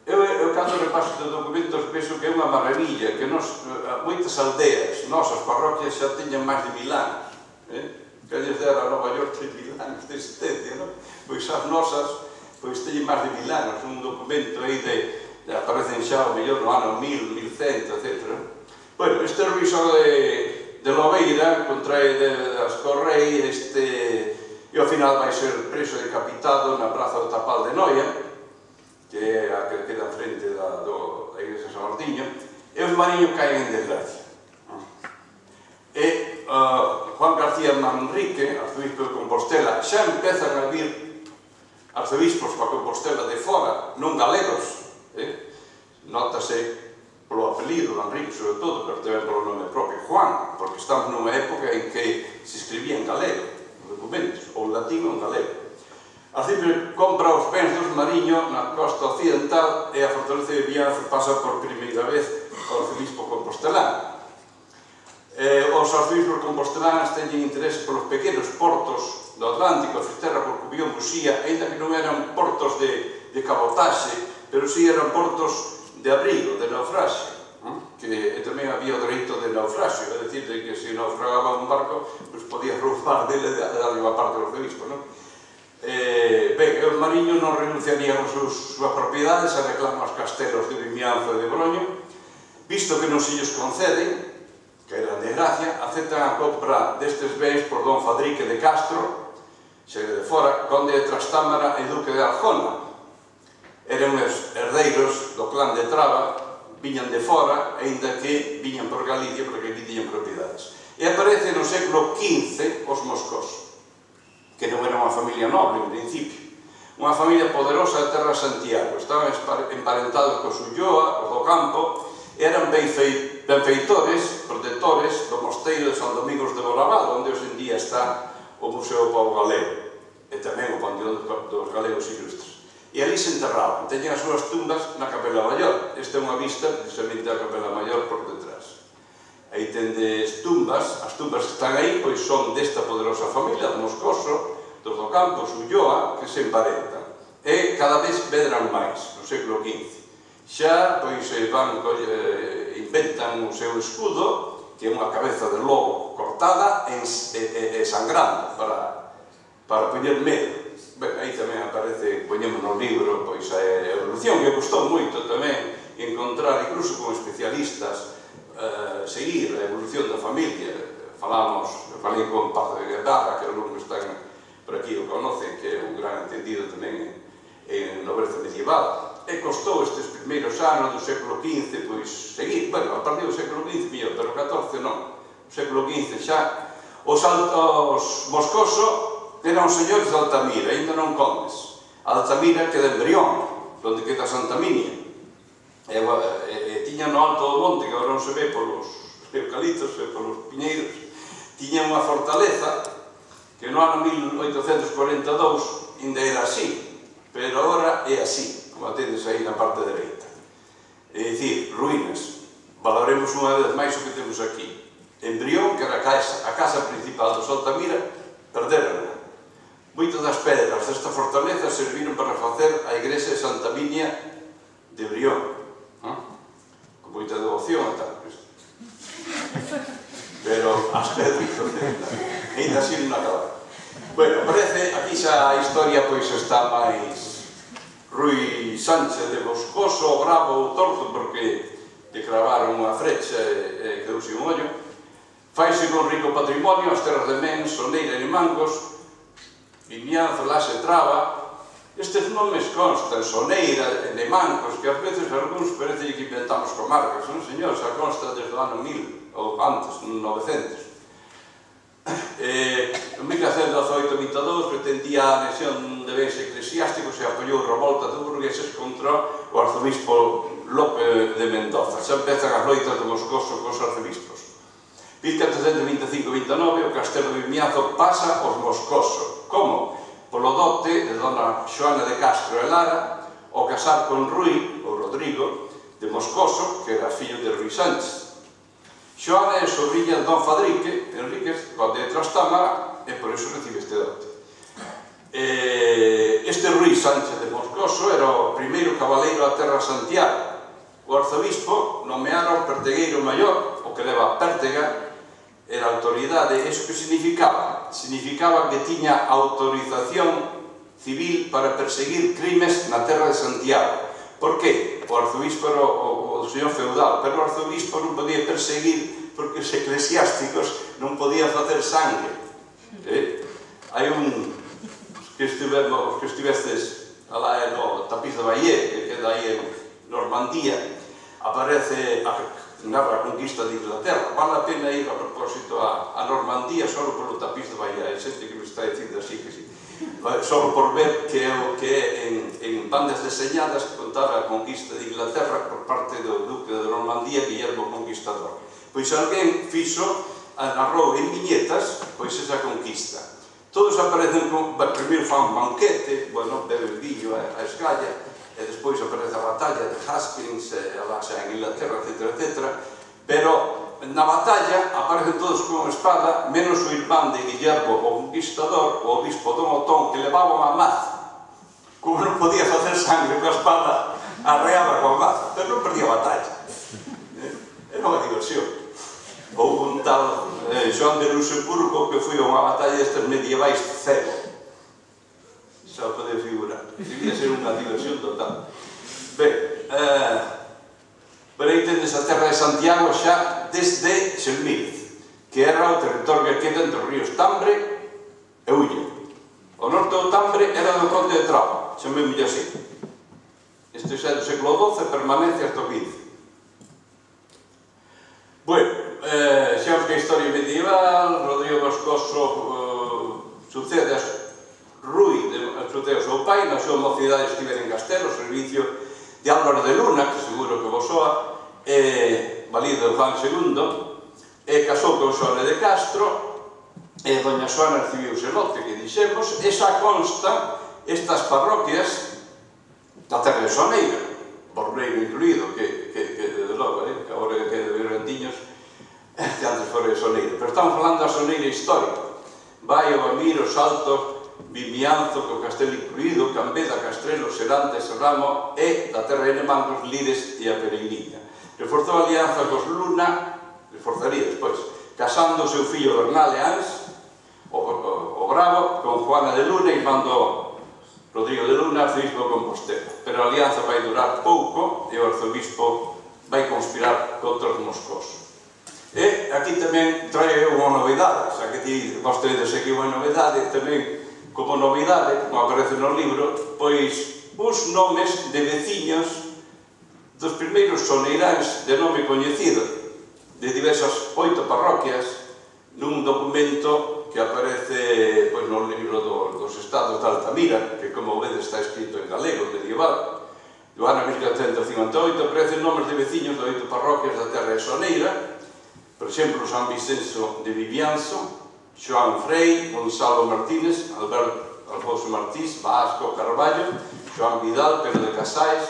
Eu cando repaso de documentos penso que é unha maravilla, que moitas aldeas, nosas parroquias xa teñen máis de 1000 anos, que lles dera a Nova York 1000 anos de existencia, non? Pois as nosas teñen máis de 1000 anos, un documento aí aparecen xa o mellor no ano 1000, 1100, etc. Bueno, este Ruiso de Lobeira contrae das Correi, e ao final vai ser preso e decapitado na praza do Tapal de Noia, que é a que queda frente da igrexa de San Martiño, e os mariños caen en desgracia. E Juan García Manrique, arzobispo de Compostela, xa empezan a vir arzobispos para Compostela de fora, non galegos, notase polo apelido, Manrique sobre todo, pero tamén polo nome propio, Juan, porque estamos nunha época en que se escribía en galego, documentos, ou latín ou en galego. Arcipe compra os bens dos mariños na costa occidental e a fortaleza de Vimianzo pasa por primeira vez ao arcebispo compostelán. Os arcebispos compostelanes teñen interés polos pequenos portos do Atlántico, Fisterra, Corcubión, Muxía, ainda que non eran portos de cabotaxe, pero si eran portos de abrigo, de naufraxio, que tamén había o dereito de naufraxio, é dicir, que se naufragaba un barco, podía roubar dele e darle unha parte ao arcebispo, non? Ben, os mariños non renunciarían as súas propiedades e reclaman os castelos de Vimianzo e de Broño, visto que non se lles conceden, que eran de gracia, aceptan a compra destes bens por don Fadrique de Castro, xe de fora, conde de Trastámara e duque de Arjona. Eran os herdeiros do clán de Traba, viñan de fora, aínda que viñan por Galicia, porque aquí tiñan propiedades. E aparece no século XV os Moscoso, que non era unha familia noble, en principio. Unha familia poderosa de Terra Santiago. Estaban emparentados cos Ulloa, os do Campo, e eran benfeitores, protectores do mosteiro de San Domingos de Bonaval, onde hoxe en día está o Museo do Pobo Galego, e tamén o Panteón dos Galegos Ilustres. E ali se enterraban. Teñen as súas tumbas na Capela Maior. Esta é unha vista precisamente da Capela Maior por detrás. Aí tendes tumbas, as tumbas que están aí pois son desta poderosa familia, do Moscoso, dos do Campo, Ulloa, que se emparentan. E cada vez medran máis, no século XV. Xa, pois, inventan o seu escudo, que é unha cabeza de lobo cortada e sangrando, para poñer medo. Ben, aí tamén aparece, poñemos no libro, pois, a evolución, que custou moito tamén encontrar, incluso con especialistas, seguir a evolución da familia. Falei con Pazo de Guedarra, que é o nome que están por aquí, o conocen, que é un gran entendido tamén en nobreza medieval. E costou estes primeiros anos do século XV, pois, seguir, bueno, a partir do século XV, mellor, pero o XIV non. O século XV xa, os Moscoso eran os señores de Altamira, ainda non condes. Altamira queda en Brión, onde queda Santa Minia. e tiña no alto do monte, que agora non se ve polos eucaliptos e polos piñeiros, tiña unha fortaleza que no ano 1842 ainda era así, pero agora é así, como atendes aí na parte dereita. É dicir, ruínas. Valoremos unha vez máis o que temos aquí. En Brión, que era a casa principal dos Altamira, perderon. Moitas das pedras desta fortaleza serviron para facer a igrexa de Santa Minia de Brión, con moita devoción e tal. Pero as pedras ainda así non acabaron. Bueno, parece, aquí xa a historia pois está máis Rui Sánchez de Moscoso, bravo ou torto, porque lle cravaron unha frecha e quedouse un ollo. Faise con rico patrimonio as terras de Mens, Soneira e Mangos, Vimianzo, Laxe, Traba. Estes nomes constan, Soneira e Mangos, que ás veces algúns parece que inventamos comarcas, non señor, xa consta desde o ano 1000, ou antes, 900. En 1518-22 pretendía a anexión de bens eclesiásticos e apoiou revolta de burgueses contra o arzobispo Lope de Mendoza. Xa empezan as loitas de Moscoso cos arzobispos. 1425-29 o castelo de Vimianzo pasa aos Moscoso. Como? Polo dote de dona Xoana de Castro e Lara ao casar con Rui, ou Rodrigo, de Moscoso, que era fillo de Rui Sánchez. Xoana é sobrinha de don Fadrique Enríquez, conde de Trastámara, e por iso recibe este dote. Este Rui Sánchez de Moscoso era o primeiro cabaleiro a terra Santiago. O arzobispo nomeara o pertegueiro maior, o que leva a pértega, era a autoridade. Iso que significaba? Significaba que tiña autorización civil para perseguir crimes na terra de Santiago. Por que? O arzobispo era o señor feudal, pero o arzobispo non podía perseguir porque os eclesiásticos non podían facer sangue. Hai un que estivestes alá no Tapiz de Bayeux, que queda aí en Normandía, aparece narra a conquista de Inglaterra. Vale a pena ir a propósito a Normandía só polo Tapiz de Bayeux. Hai xente que me está dicindo así que sí. Só por ver que é o que é en bandas deseñadas que contaba a conquista de Inglaterra por parte do duque de Normandía, Guillermo Conquistador. Pois alguén narrou en viñetas esa conquista. Todos aparecen primeiro fan un banquete, bebe villo a escalla, e despois aparece a batalla de Hastings, alá xa en Inglaterra, etc. Pero na batalla aparecen todos con espada, menos o irmán de Guillermo o Conquistador, o obispo Don Otón, que levaba unha maza. Como non podía facer sangre coa espada, arreaba coa maza, pero non perdía a batalla. Era unha diversión. Ou un tal Joan de Luxemburgo que foi a unha batalla destes medievais cego. Xa o pode figurar. Debía ser unha diversión total. Ben, pero aí tendes a terra de Santiago xa desde Xelmírez, que era o territorio que queda entre os ríos Tambre e Ulla. O norte do Tambre era do conde de Traba, chamémoslle así. Este xa do século XII permanece hasta o XV. Bueno, xa que a historia medieval, Rodrigo Moscoso sucede a Rui, sucede ao seu pai, na súa mocidade estivera en Castelo, servicio de Álvaro de Luna, que seguro que vos soa, valido de Juan II, casou con Xoana de Castro, e doña Xoana recibiu ese lote que dixemos, e xa constan estas parroquias da terra de Soneira, Borneiro incluído, que desde logo, que agora que de Virantiños, que antes fora de Soneira. Pero estamos falando da Soneira histórica. Vai o Bamiro, Salto, Vimianzo, co Castelo incluído, Cambeda, Castrelo, Serante, Serramo, e da terra de Mangos, Lires e a Pereiriña. Reforzou a alianza cos Luna, reforzaría despois, casando o seu fillo Bernal e Ans, o Bravo, con Juana de Luna, e mandou Rodrigo de Luna, arzobispo de Compostela. Pero a alianza vai durar pouco e o arzobispo vai conspirar contra os moscosos. E aquí tamén trae unha novidade, xa que ti vostedes aquí unha novidade, tamén como novidade, como aparece no libro, pois os nomes de veciños dos primeiros soneiráns de nome coñecido, de diversas 8 parroquias, nun documento que aparece no libro dos Estados de Altamira, que como vedes está escrito en galego medieval, do ano 1458, aparecen nomes de veciños de 8 parroquias da terra de Soneira, por exemplo, San Vicenzo de Vivianzo, Xoán Frei, Gonzalo Martínez, Alfonso Martís, Vasco Carballo, Xoán Vidal, Pedro de Casais,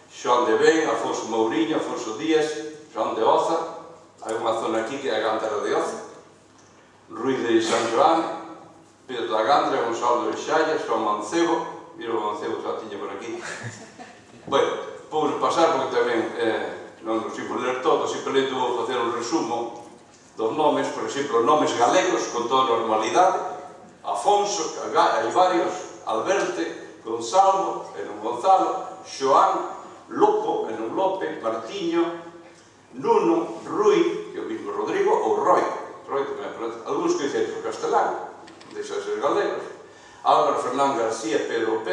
Xoán de Ben, Alfonso Mourinho, Alfonso Díaz, Xoán de Oza, hai unha zona aquí que é a Gántara de Oza, Ruiz de San Joán, Pedro da Gandra, Gonzalo de Xalla, Xoán Mancebo, mira o Mancebo xa tiña por aquí. Bueno, vou pasar porque tamén non nos imos ler todo, simplemente vou facer un resumo dos nomes, por exemplo, nomes galegos con toda normalidade: Afonso, hai varios, Alberte, Gonzalo, e non Gonzalo, Xoán, Lopo, e non Lope, Martiño, Nuno, Rui, que é o mismo Rodrigo, ou Roi, algúns que dicen o castelán, deixa de ser galegos, Álvaro Fernán García, Pedro,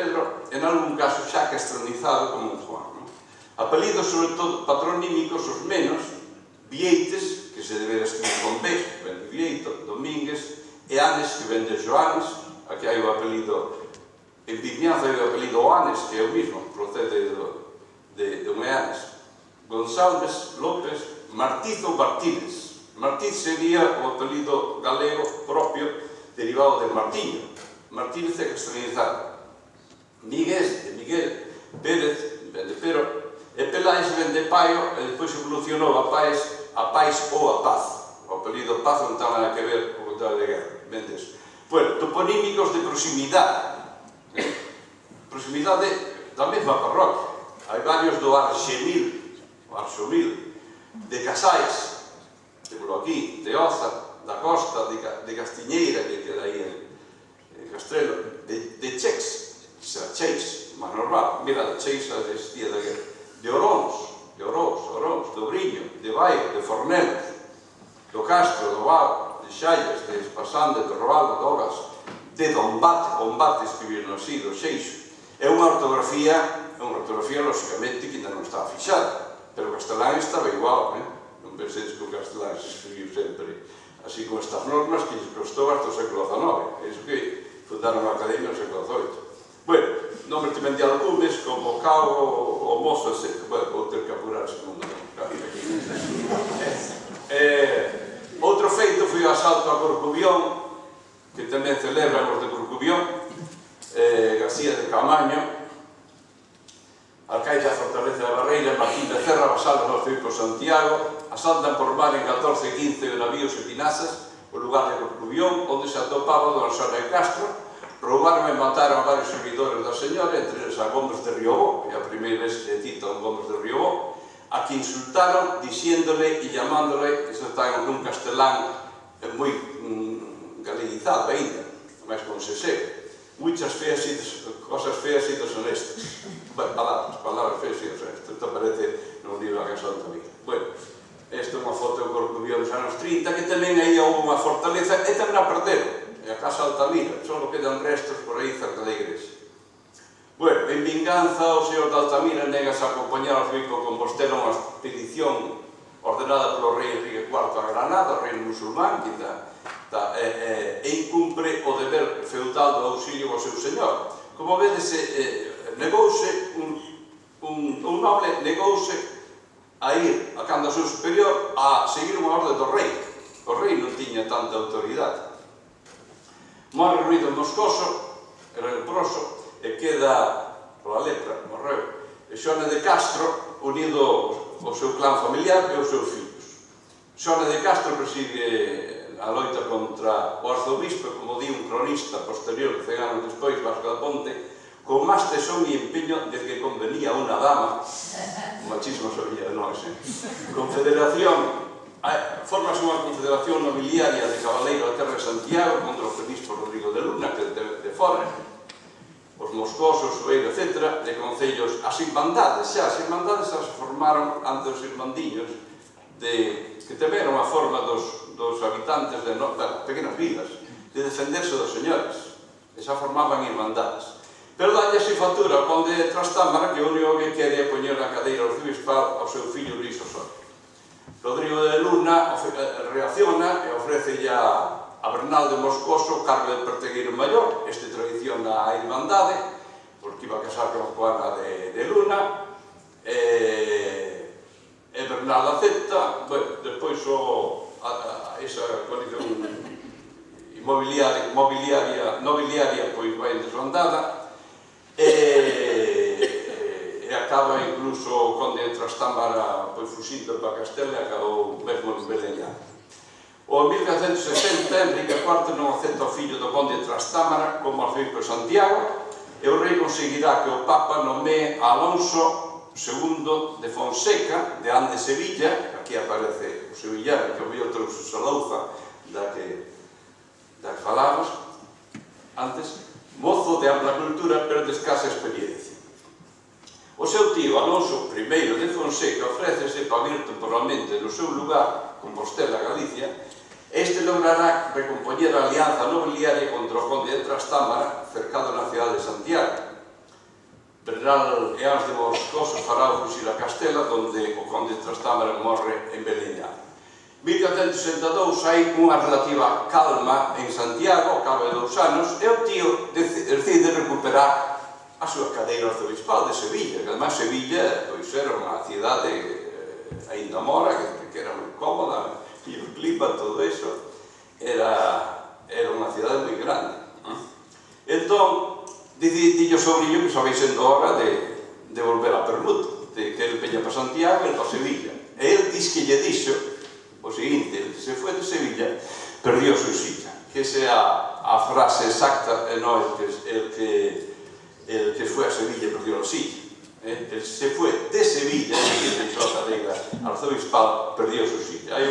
en algún caso xa castronizado como un Juan. Apelidos, sobre todo, patronímicos, os menos, Vieites, que se debera escribir con B, ven de Vieito, Domínguez, e Anes, que ven de Joanes, aquí hai o apelido, en Vimianzo hai o apelido Oanes, que é o mismo, procede de Meanes, González, López, Martiz ou Martínez. Martiz sería o apelido galego propio derivado de Martiño. Martínez é castronizado. Miguel, de Miguel, Pérez, ven de Pero, e Peláez ven de Paio, e depois evolucionou a Pais ou a Paz. O apelido Paz non ten nada que ver co contrario de guerra, ven deso. Bueno, toponímicos de proximidade. Proximidade da mesma parroquia. Hai varios do Arxemil, o Arxomil, de Casais, temos aquí, de Oza, da Costa, de Castiñeira, que queda aí en Castrelo, de Chex, que será Cheis, máis normal, mira, de Cheis a existía da guerra, de Orons, de Obriño, de Baio, de Fornelos, do Castro, do Val, de Xallas, de Espasande, de Roaldo, de Ogas, de Dombate, escribiron así, do Xeixo. É unha ortografía, lóxicamente, que ainda non estaba fixada, pero o castelán estaba igual, non pensedes que o castelán se escribiu sempre así con estas normas que lles costou hasta o século XIX, iso que fundaron a Academia no século XVIII. Bueno, nomes tamén de alcumes, como Cao ou Mozo, etc. Bueno, vou ter que apurar segundo. Outro feito foi o asalto a Corcubión, que tamén celebran os de Corcubión, García de Camaño, alcaide da fortaleza de Barreira, Martín de Cerra, vasallo do arcebispo Santiago, asaltan por mar en 1415 navíos e pinazas o lugar de Corcubión, onde se atopaba Don Sonia de Castro. Roubaron e mataron a varios servidores da señora, entre eles a Gomes de Riobó, que é a primeira vez que cita a Gomes de Riobó, a que insultaron diciéndole e llamándole, iso está nun castelán moi galeguizado ainda, máis con seseo, muchas feas e cosas feas e deshonestas. Palabras feas e deshonestas. Isto aparece no libro da Casa de Altamira. Bueno, esta é unha foto de Corcubión dos anos 30, que tamén aí houve unha fortaleza, e tamén a perderon. É a Casa de Altamira, só quedan restos por aí cerca da igrexa. Bueno, en vinganza, o señor de Altamira negase a acompañar ao arcebispo Compostela unha expedición ordenada polo rei Enrique IV a Granada, o rei musulmán, e incumpre o deber feudal do auxilio ao seu señor. Como vedes, negouse un noble negouse a ir a canda seu superior a seguir unha orde do rei. O rei non tiña tanta autoridade. Morre Ruido Moscoso, era leproso, e queda pola lepra, morreu. E Xoane de Castro, unido ao seu clan familiar e aos seus fillos. Xoane de Castro presigue a loita contra o arzobispo, como di un cronista posterior, 100 anos despois, Vasco da Ponte, con máis tesón e empeño de que convenía unha dama, o machismo sabía de nós, confederación. Formase unha confederación nobiliaria de cabaleiro da terra de Santiago contra o arcebispo Rodrigo de Luna, que de fora, os moscosos, o Eiro, etc., de concellos, as irmandades xa se formaron ante os irmandiños, que tamén era unha forma dos habitantes de pequenas vilas, de defenderse dos señores, e xa formaban irmandades. Pero dalle así factura ao conde de Trastámara, que o único que quere é poñer na cadeira arcebispal ao seu fillo Luís Osorio. Rodrigo de Luna reacciona e ofrece a Bernal de Moscoso o cargo de pertegueiro maior. Este traiciona a irmandade, porque iba a casar con Juana de Luna, Bernal acepta, despois esa coalición nobiliaria vai desbandada e acaba incluso o conde de Trastámara fuxindo para Castela e acabou mesmo en Beleñá. O 1460, Enrique IV non acepta o fillo do conde de Trastámara como arzobispo de Santiago e o rei conseguirá que o Papa nomee a Alonso II de Fonseca, de Ande Sevilla, aquí aparece o sevillano, que o mellor trouxe Salouza, da que falamos antes, mozo de ampla cultura pero de escasa experiencia. O seu tío Alonso I de Fonseca ofrécese para vir temporalmente no seu lugar, Compostela, Galicia. Este logrará recompoñer a alianza nobiliaria contra o conde de Trastámara, cercado na cidade de Santiago. Bernal Eáns de Moscoso fará fuxir a Castela, onde o conde de Trastámara morre en Beleñá. 1462 hai unha relativa calma en Santiago, ao cabo de 2 anos, e o tío decide recuperar a súa cadeira arzobispal de Sevilla, que además Sevilla era unha cidade aínda mora, que era moi cómoda, e o clima, todo iso, era unha cidade moi grande. Entón, dille o sobrinho que xa vai sendo hora de volver a Permuto, que ele veña para Santiago e para Sevilla. E ele diz que lle dixo o seguinte: el que se foi de Sevilla perdió su silla, que esa é a frase exacta, non el que foi a Sevilla perdió a silla. El se foi de Sevilla, que deixou a cadeira arzobispal, perdió su silla. Hai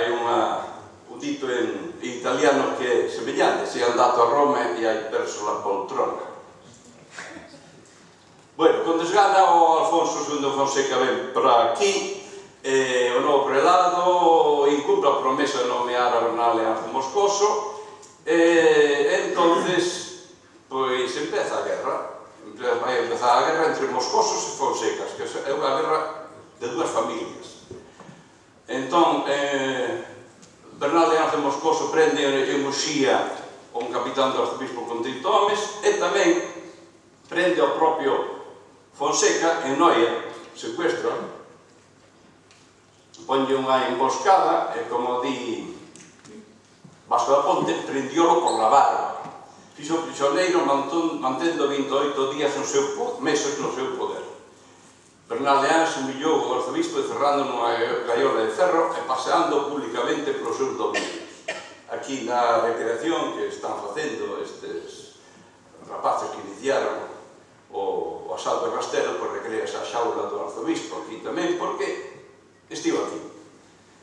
un dito en italiano que é semellante: sei andato a Roma e hai perso la poltrona. Bueno, cando desgana o Alfonso II de Fonseca ven para aquí, o novo prelado incumpre a promesa de nomear a Bernal Eáns de Moscoso, entonces empeza a guerra. Vai empezar a guerra entre Moscosos e Fonsecas, que é unha guerra de dúas familias. Entón, Bernal Eáns de Moscoso prende en Muxía un capitán do arzobispo con 30 homes e tamén prende ao propio Fonseca en Noia, secuestra, ponlle unha emboscada e, como di Vasco da Ponte, prendiólo por la barba. Fixo prisioneiro mantendo 28 días meses no seu poder. Bernal Eáns humillou o arzobispo cerrando nunha gaiola de ferro e paseando públicamente polos seus dominios. Aquí na recreación que están facendo estes rapaces que iniciaron o asalto a Castelo, recreas a xaula do arzobispo aquí tamén, porque estivo aquí.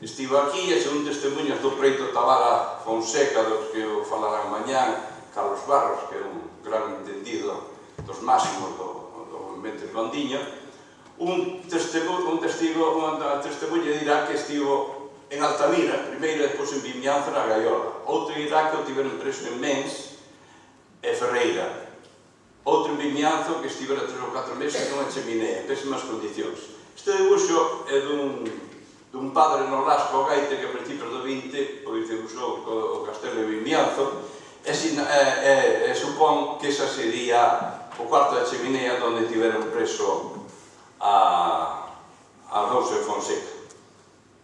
Estivo aquí e según testemunhas do preito Tabara Fonseca, dos que o falarán mañán, Carlos Barros, que é un gran entendido dos máximos do movimento irmandiño, unha testemunha dirá que estivo en Altamira, primeiro e depois en Vimianzo na Gaiola. Outro dirá que o tiveron preso en Mens e Ferreira. Outro en Vimianzo que estivera 3 ou 4 meses nunha cheminea, en pésimas condicións. Este debuxo é dun padre no Lasco Gaite que a principios do 20 debusou o Castelo de Vimianzo e supón que esa sería o cuarto da cheminea onde tiveron preso a Alfonso de Fonseca.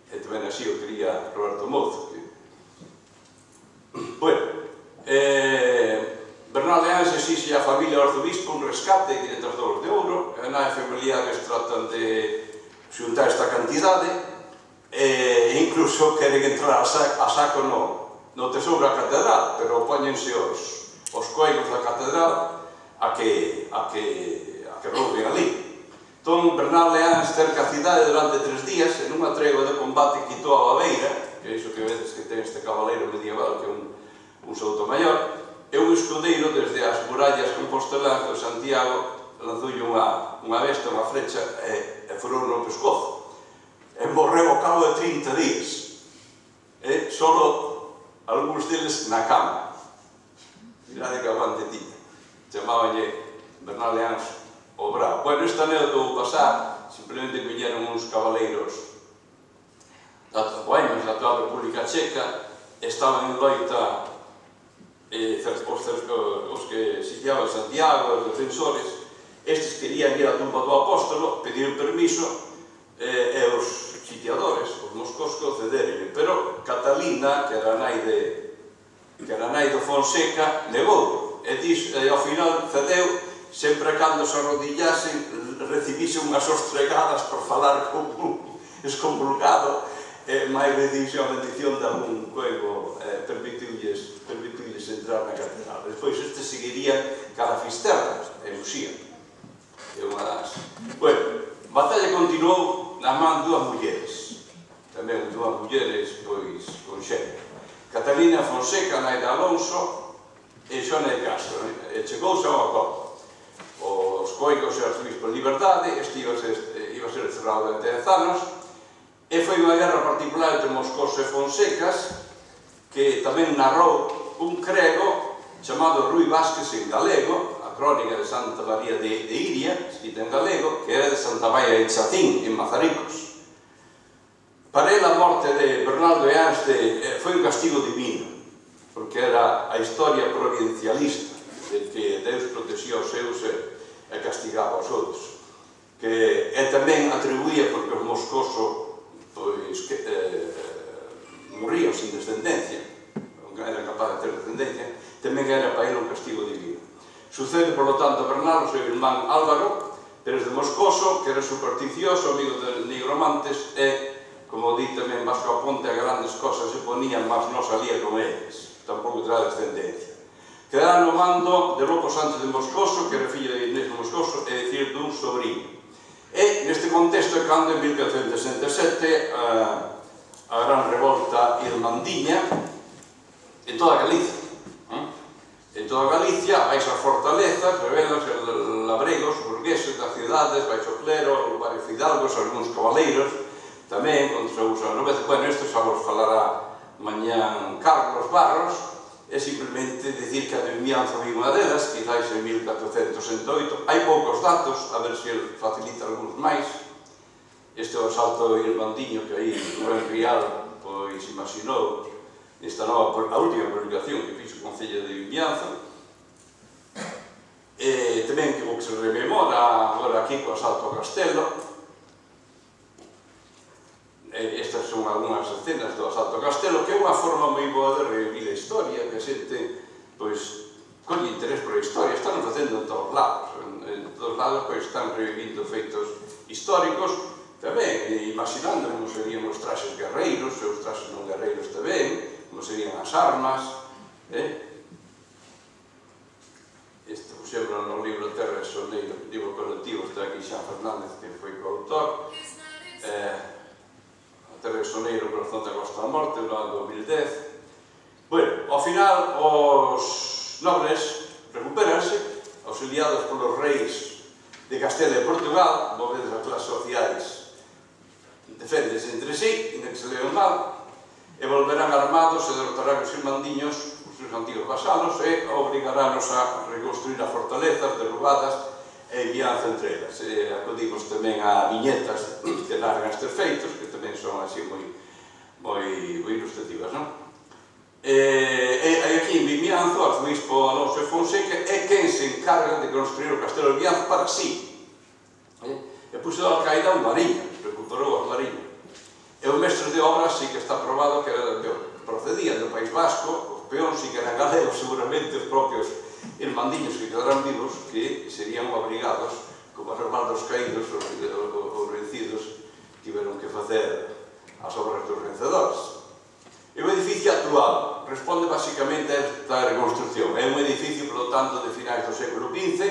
E tamén así o quería Roberto Mouzo. Bueno, Bernal Eáns exixe a familia do arzobispo un rescate de 500 dólares de ouro, e na familiares tratan de xuntar esta cantidade e incluso queren entrar a saco no tesouro da catedral, pero póñense os coellos da catedral a que rouben ali. Entón, Bernal Eáns cerca a cidade durante 3 días, en unha tregua de combate quitou a babeira, que é iso que vedes que ten este cabaleiro medieval, que é un soutomaior, e un escudeiro desde as murallas compostelán de Santiago lanzoulle unha besta, unha flecha, e furou no pescozo. E morreu ao cabo de 30 días. E solo algúns deles na cama. Mirade que aguante tiña. Chamábanlle Bernal Eáns o Bravo. Bueno, esta anécdota vou pasar, simplemente que viñeron uns cabaleiros da actual República Checa, estaban en loita os que sitiaban Santiago, os defensores, Estes querían ir á tumba do apóstolo, pediron permiso, e os sitiadores, os moscoscos, cederenle. Pero Catalina, que era a nai do Fonseca, negou. E ao final cedeu, sempre cando se arrodillasen, recibise unhas ostregadas por falar con un excomulgado, máis le dixo a bendición de algún cuego, permitiulles entrar na catedral. Despois estes seguirían cara a Fisterra, en Uxía. Bueno, a batalla continuou na man dúas mulleres, tamén dúas mulleres con xerio. Catalina Fonseca, nai de Alonso, e Xona de Castro. Chegouse a un acordo. Os coigos e os bispos en liberdade, este iba a ser cerrado durante 10 anos, e foi unha guerra particular entre Moscoso e Fonsecas, que tamén narrou un crego chamado Rui Vázquez en galego, a crónica de Santa María de Iria, escrita en galego, que era de Santa Maia de Chatín, en Mazaricos. Para ele, a morte de Bernardo de Ernste foi un castigo divino, porque era a historia providencialista, de que Deus protexía os seus e castigaba os outros. E tamén atribuía, porque os Moscoso morrían sin descendencia, non eran capaz de ter descendencia, tamén era para ele un castigo divino. Sucede, por lo tanto, a Bernardo, seu irmán Álvaro, Pérez de Moscoso, que era supersticioso, amigo de nigromantes, e, como di tamén Vasco Aponte, a grandes cosas se ponían, mas non salía con eles. Tampouco terá descendencia. Quedará no mando de Lopo Sánchez de Moscoso, que era fillo de Inés de Moscoso, é dicir, dun sobrinho. E, neste contexto, é cando, en 1467, a gran revolta irmandiña en toda Galicia. En toda Galicia, vais as fortalezas, rebelas, labregos, burgueses das cidades, vais o clero, varios fidalgos, algúns cabaleiros, tamén, contra os novezas. Bueno, isto xa vos falará mañán Carlos Barros, é simplemente dicir que a Vimianzo foi unha delas, quizáis en 1408. Hai poucos datos, a ver se ele facilita algúns máis. Este é o asalto irmandiño que aí no Enrial imaginou nesta nova, a última publicación que fixo o Concello de Vimianzo. Tamén o que se rememora agora aquí co asalto ao castelo. Estas son algunhas escenas do asalto ao castelo, que é unha forma moi boa de revivir a historia, que a xente, colle interés por a historia, están facendo en todos lados. En todos lados, están revivindo feitos históricos, tamén imaginando como serían os traxes guerreiros, e os traxes non guerreiros tamén, como serían as armas. Isto, por exemplo, no libro Terra e Soneiro, libro colectivo, está aquí Xan Fernández, que foi coautor. Terra e Soneiro, Corazón da Costa da Morte, no ano 2010. Bueno, ao final, os nobres recupéranse, auxiliados polos reis de Castela e Portugal, movedes as clases sociais, defendes entre sí, ainda que se levan mal, e volverán armados e derrotarán os irmandiños, os seus antigos vasalos, e obrigarános a reconstruir as fortalezas derrubadas e Vimianzo entre elas. Acudimos tamén a viñetas que narran estes feitos, que tamén son así moi ilustrativas, non? E aquí en Vimianzo, o arzobispo Alonso de Fonseca é quen se encarga de construir o castelo de Vimianzo para sí. E puxo de alcaide un mariño, recuperou as mariñas. E o mestre de obras sí que está probado que procedían do País Vasco, os peóns sí que eran galegos, seguramente os propios irmandiños que quedarán vivos, que serían obrigados, como as normal dos caídos, os vencidos, tiveron que facer as obras dos vencedores. E o edificio actual responde basicamente a esta reconstrucción. É un edificio, por lo tanto, de finais do século XV,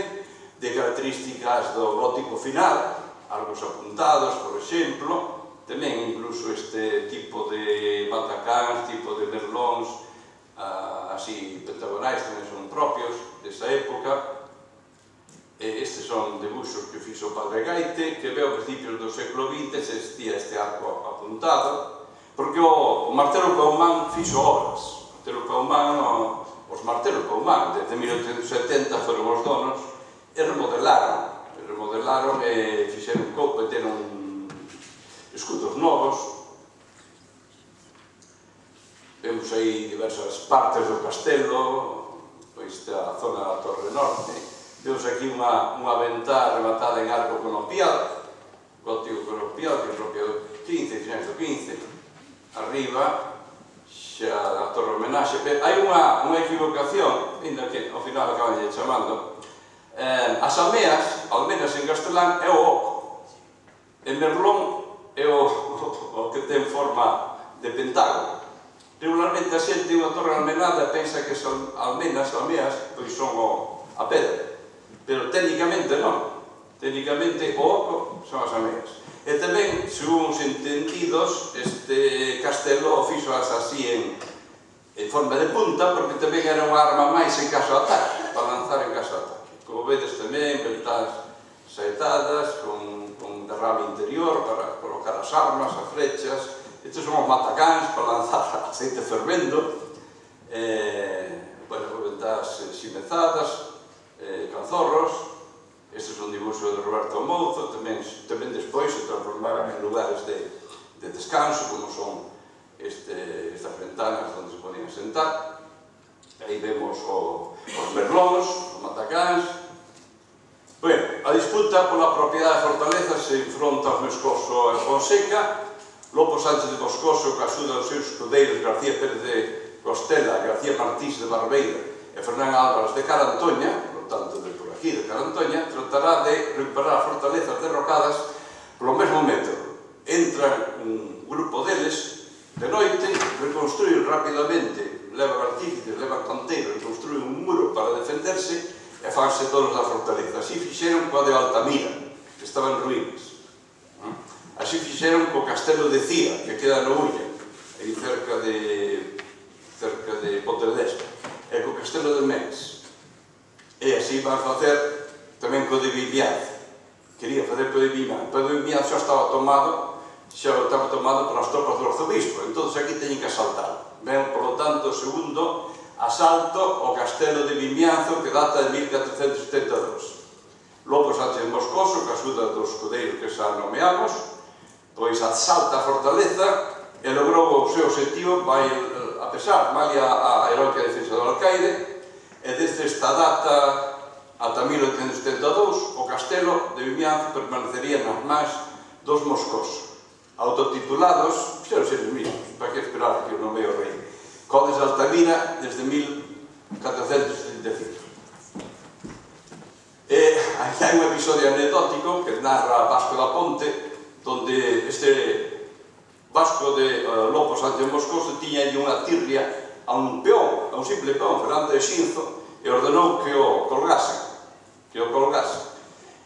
de características do gótico final, algos apuntados, por exemplo, tamén incluso este tipo de batacáns, tipo de merlóns, así pentagonais, tamén son propios desta época. Estes son debuxos que fixo o padre Gaite, que ve ao principios do século XX existía este arco apuntado, porque o martelo Paumán fixo obras. Os martelos Paumán, desde 1870 foron os donos, e remodelaron e fixeron coupa, meteron escudos novos. Vemos aí diversas partes do castelo, pois da zona da Torre Norte, Temos aquí unha ventá rematada en arco conopial, gótico conopial, que é propio 15, finais do 15. Arriba, xa a torre homenaxe. Hai unha equivocación, ainda que ao final acaban chamando. As almenas en castelán é o oco. E merlón é o que ten forma de pentágono. Regularmente a xente unha torre almenada pensa que son almenas, pois son a pedra. Pero técnicamente non. Técnicamente o oco son as almenas. E tamén, según os entendidos, este castelo fixoas así en forma de punta, porque tamén era unha arma máis en caso de ataque, para lanzar en caso de ataque. Como vedes tamén, ventás saetadas, con derrame interior para colocar as armas, as flechas. Estes son os matacáns para lanzar aceite fervendo. Ventás ximezadas, canzorros. Estes son dibuixos de Roberto Mouzo, tamén despois se transformaran en lugares de descanso, como son estas ventanas onde se podían sentar. Aí vemos os merlóns, os matacáns. A disputa pola propiedade da fortaleza se enfronta os Moscoso e Fonseca. Lopo Sánchez de Moscoso, que axuda os seus escudeiros García Pérez de Costela, García Martís de Barbeira e Fernán Álvares de Carantoña, por tanto, por aquí de Carantoña, tratará de recuperar fortalezas derrocadas polo mesmo método. Entra un grupo deles de noite, reconstruir rapidamente, levan artífices, levan canteiros, reconstruir un muro para defenderse e fanse todos da fortaleza. Así fixeron coa de Altamira, que estaba en ruínas. Así fixeron co castelo de Cía, que queda no Ulla, aí cerca de Pontevedra, e co castelo de Mex. E así van facer tamén co de Vimianzo. Quería facer co de Vimianzo, pero o Vimianzo xa estaba tomado por as tropas do arzobispo, entón aquí teñen que asaltar. Ven, por lo tanto, o segundo asalto ao castelo de Vimianzo, que data de 1472. Lopo Sánchez de Moscoso, que axuda dos escudeiros que xa nomeamos, pois asalta a fortaleza e logrou o seu objetivo, a pesar, malia a heroica defensa do alcaide, e desde esta data ata 1872 o castelo de Vimianzo permanecería nas mans dos Moscoso, autotitulados, fixeron ser os mismos, para que esperar que o nomee o rei, Condes de Altamira desde 1435. Aquí hai un episodio anecdótico que narra Vasco da Ponte, donde este Vasco de Lopo Sánchez Moscoso tiña unha tirria a un peón, a un simple peón, Fernando de Xinzo, e ordenou que o colgasen.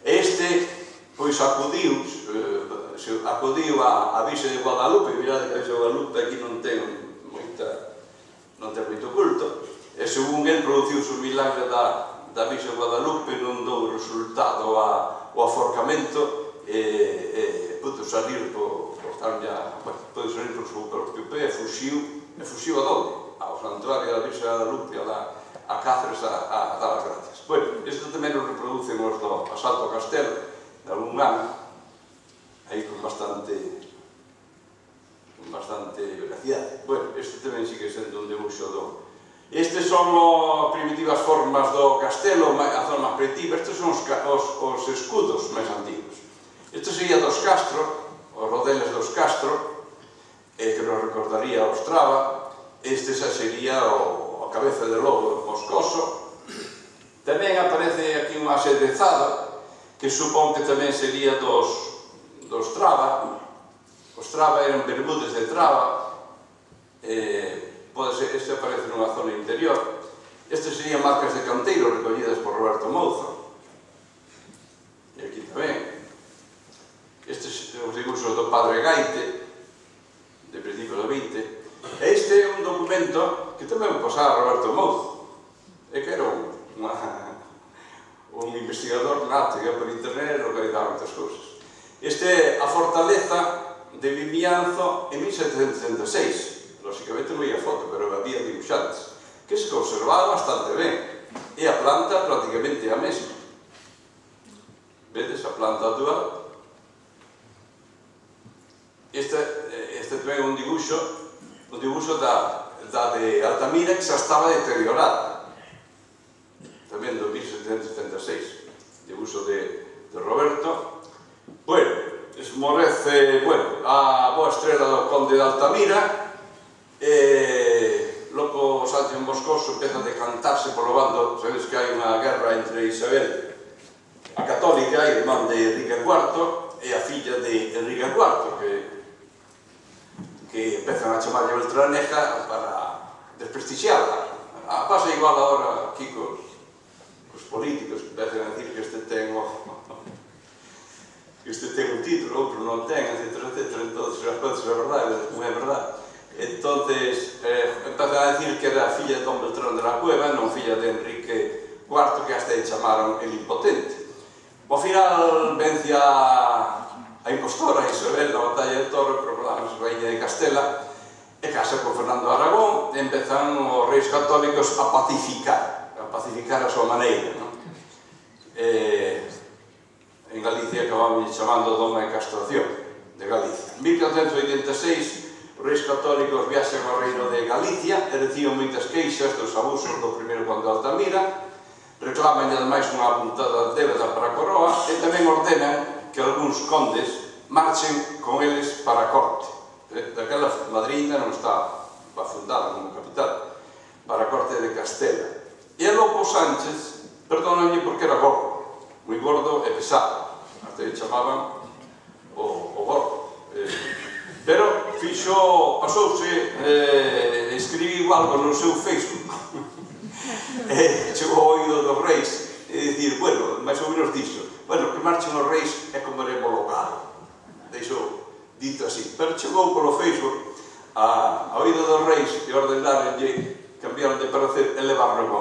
E este, pois, acudiu a Virxe de Guadalupe, mirade que a Virxe de Guadalupe aquí non ten moito culto, e según el produciuse o milagre da Virxe de Guadalupe, non dou resultado ao aforcamento, pudo salir por seu propio pé e fuxiu a donde? Ao santuario da Virxe de Guadalupe, a Cáceres a dar as gracias. Isto tamén nos reproducen os do asalto ao castelo de algún ano, aí con bastante veracidade. Isto tamén sigue sendo un debuxo do... Estes son as primitivas formas do castelo, a zona máis primitiva. Estes son os escudos máis antigos. Este sería dos Castro, os rodeles dos Castro, que nos recordaría o Ostrava. Este xa sería a cabeza de lobo do Moscoso. Tamén aparece aquí unha sedezada, que supón que tamén sería dos Traba. Os Traba eran Bermudes de Traba. Este aparece nunha zona interior. Este serían marcas de canteiro recollidas por Roberto Mouzo. E aquí tamén. Estes son os dibuixos do Padre Gaite, de principio do 20. E este é un documento que tamén posaba Roberto Mouzo, e que era un investigador nato que por internet localizaba moitas cousas. Este é a fortaleza de Vimianzo en 1776. Lóxicamente non había foto, pero había dibuixantes, que se conservaba bastante ben. E a planta prácticamente a mesma. Vedes a planta actual? Este tamén é un dibuixo da de Altamira, que xa estaba deteriorada, tamén do 1776. discurso de Roberto. Bueno, esmorece, a boa estrela do conde de Altamira, logo Sánchez Moscoso empeza a decantarse polo bando. Sabedes que hai unha guerra entre Isabel a católica, irmán de Enrique IV, e a filla de Enrique IV, que empezan a chamarlle Beltraneja para desprestixiarla. Pasa igual agora aquí cos políticos que empezan a decir que este ten un título, outro non ten, etc. Entón, as cousas é verdade, non é verdade. Entón, empezan a decir que era filla de Don Beltrán de la Cueva, non filla de Enrique IV, que hasta lle chamaron el impotente. Ao final vence a impostora Isabel na batalla de Torre, proclamándose reina de Castela, e casa con Fernando de Aragón, e empezan os reis católicos a pacificar a súa maneira. En Galicia acababan chamando Doma e Castración de Galicia. En 1486, os reis católicos viaxan ao reino de Galicia e reciben moitas queixas dos abusos do primeiro conde de Altamira, reclaman ademais unha apuntada débeda para a coroa e tamén ordenan que algúns condes marchen con eles para a corte. Daquela Madrid non está fundada como capital, para a corte de Castela. E a Lopo Sánchez, perdónanlle porque era gordo, moi gordo e pesado, hasta lle chamaban o gordo. Pero pasouse, escribiu algo no seu Facebook, chegou ao oído dos reis e dicir, máis ou menos dixo, que marchen os reis e comeremos o galo. Deixou dito así, pero chegou polo Facebook ao oído dos reis e ordenaronlle, cambiaron de parecer e levarnos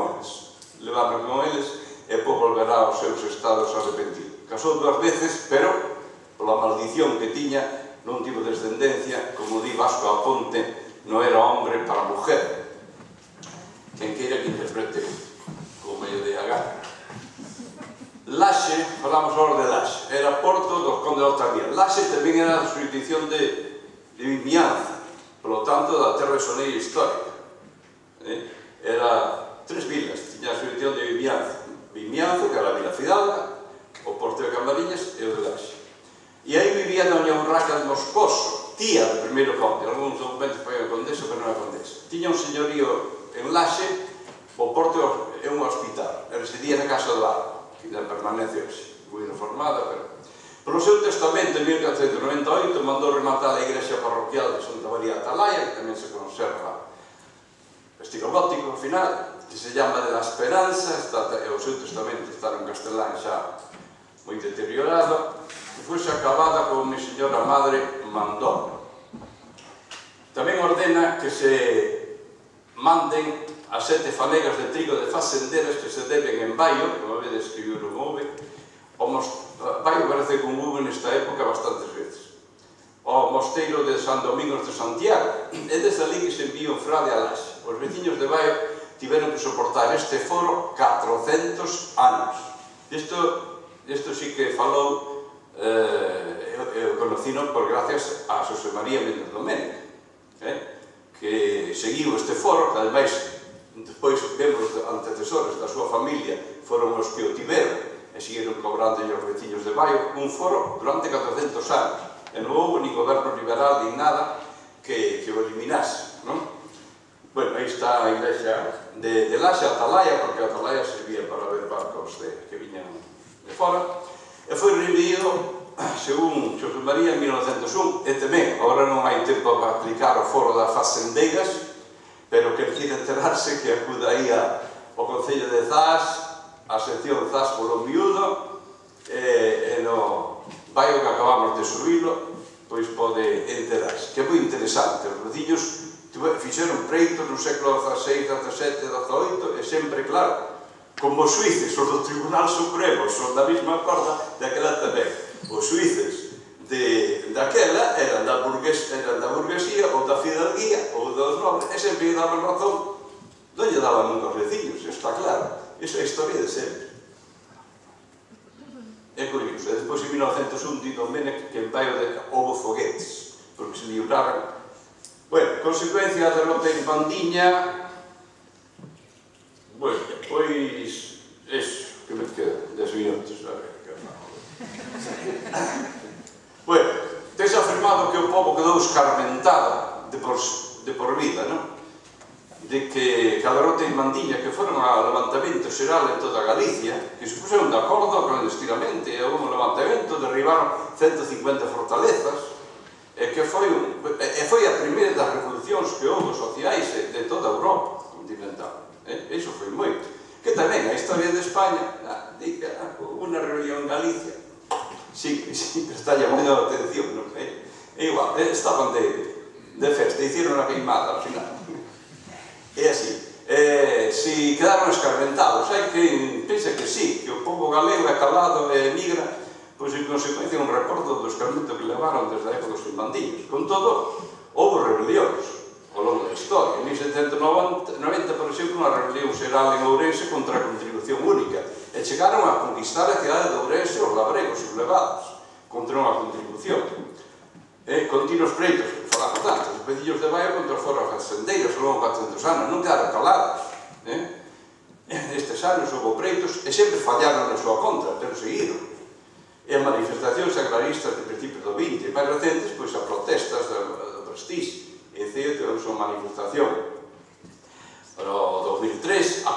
con eles e pois volverá aos seus estados arrepentidos. Casou 2 veces, pero pola maldición que tiña non tivo descendencia, como di Vasco Aponte, non era hombre para mujer. Quen queira que interprete como medio de agar. Laxe, falamos agora de Laxe, era porto dos condes de Altamira. Laxe tamén era a jurisdicción de Vimianzo, polo tanto da terra soneira histórica. Era 3 vilas, tiña a jurisdicción de Vimianzo, que era a Vila Fidalga, o Porto de Camariñas e o de Laxe. E aí vivía doña Urraca de Moscoso, tía do primeiro conde. Algúns documentos foi a condesa, pero non a condesa. Tiña un señorío en Laxe, o Porto é un hospital, e residía na Casa do Arco, que ainda permanece hoxe, moi reformada, pero... Polo seu testamento, en 1498, mandou rematar a igrexa parroquial de Santa María Atalaya, que tamén se conserva estilo gótico, ao final, que se llama de la Esperanza, e o seu testamento está en castelán xa moi deteriorado, que fose acabada con mi señora madre Mandón. Tamén ordena que se manden as 7 fanegas de trigo de facenderas que se deben en Baio, como vedes escribiu un V. Baio parece con V nesta época bastantes veces. O mosteiro de San Domingos de Santiago, e desde ali que se envía un frade a Laxe. Os veciños de Baio tiveron que soportar este foro 400 anos. Isto sí que falou, conocido por gracias a Xosé María Méndez Domènech, que seguiu este foro, que ademais despois membros antecesores da súa familia foron os que o tiveron e seguiron cobrando os veciños de Baio un foro durante 400 anos e non houve ni goberno liberal ni nada que o eliminase. Aí está a iglesia de Laxe, Atalaya, porque a Atalaya servía para ver barcos que viñan de fora, e foi revivido según Xosé María en 1901, e tamén, agora non hai tempo para aplicar o foro das facendeiras, pero que quere enterarse que acuda aí ao Concello de Zas, a sección Zas polo miúdo, e no Baio que acabamos de subilo, pois pode enterarse, que é moi interesante. Os veciños fixeron preitos no século XVI, XVII, XVIII, e sempre, claro, como os suíces, os do Tribunal Supremo, son da mesma corda, daquela tamén. Os suíces daquela eran da burguesía ou da fidalguía ou dos nobles, e sempre lle daban razón, non lle daban nunca aos veciños, está claro. Esa é a historia de sempre. É curioso. Despois, en 1901, di Domènech que en Baio houve foguetes, porque se libraran. Bueno, consecuencia da derrota en Pandiña, bueno, pois, eso, que me queda, 10 minutos, a ver. escarmentada de por vida, non? De que Calderón e Mandiña, que foron ao levantamento xeral en toda Galicia, que se puseron de acordo clandestinamente, e houve un levantamento, derribaron 150 fortalezas, e que foi a primeira das revolucións que houve sociais de toda a Europa continental. Iso foi moito. Que tamén a historia de España, unha rebelión en Galicia, sí, está llamando a atención, non? Igual, estaban de festa, hicieron a queimada al final. É así. Si quedaron escarmentados, hai que pensa que sí, que o povo galego é calado e emigra, pois en consecuencia un recordo do escarmento que levaron desde a época dos mandiños. Con todo, houve rebelións ao longo da historia. En 1790, por exemplo, unha rebelión xeral en Ourense contra a contribución única, e chegaron a conquistar a cidade de Ourense os labregos sublevados contra unha contribución. Continuos pleitos, que falamos tanto, os pedillos de Baio contra os foros facendeiros ao longo de 400 anos, non quedaron calados. Estes anos houve pleitos e sempre fallaron na súa contra, pero seguiron. E as manifestacións agraristas de principios do 20 e máis recentes, pois as protestas do Prestige, e tivemos unha manifestación no 2003, a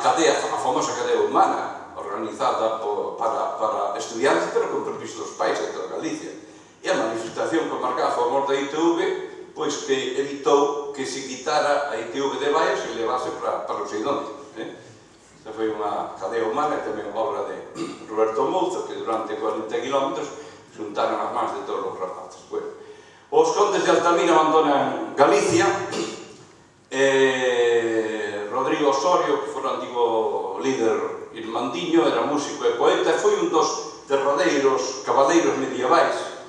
famosa cadea humana, organizada para estudiantes, pero con permiso dos pais de toda Galicia. E a manifestación que marcaba a favor da ITV, pois que evitou que se quitara a ITV de Baio e se levase para o Seidonte. Esta foi unha cadea humana, tamén obra de Roberto Mouzo, que durante 40 km xuntaron as mans de todos os rapaces. Os condes de Altamira abandonan Galicia, Rodrigo Osorio, que foi o antigo líder irmandiño, era músico e poeta, e foi un dos derradeiros cabaleiros medievais,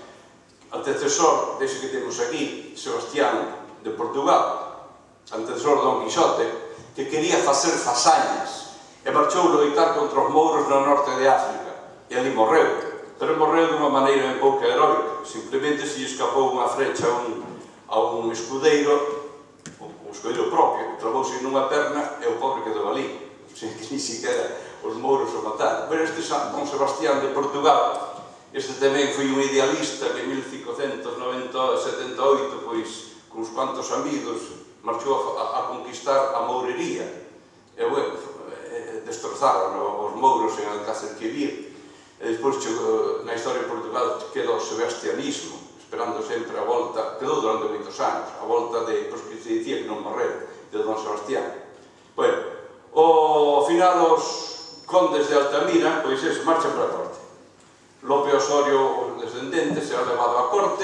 antecesor dese que temos aquí, Sebastián de Portugal, antecesor de Don Quixote, que quería facer fasañas e marchou loitar contra os mouros no norte de África, e ali morreu, pero morreu dunha maneira un pouco heroica, simplemente se escapou unha frecha a un escudeiro, un escudeiro propio, travouse nunha perna e o pobre quedou ali, que ni siquiera os mouros o mataron. Pero este Don Sebastián de Portugal, este tamén foi un idealista que en 1578, pois, con uns cuantos amigos, marchou a conquistar a mourería. E, bueno, destrozaron os mouros en Alcácer Quibir. E despois, na historia de Portugal, quedou o sebastianismo, esperando sempre a volta, quedou durante moitos anos, a volta de, pois, que se dicía que non morreu, de Don Sebastián. Bueno, ao final, os condes de Altamira, pois, marchan para a corte. Lope Osorio, os descendentes, será levado á corte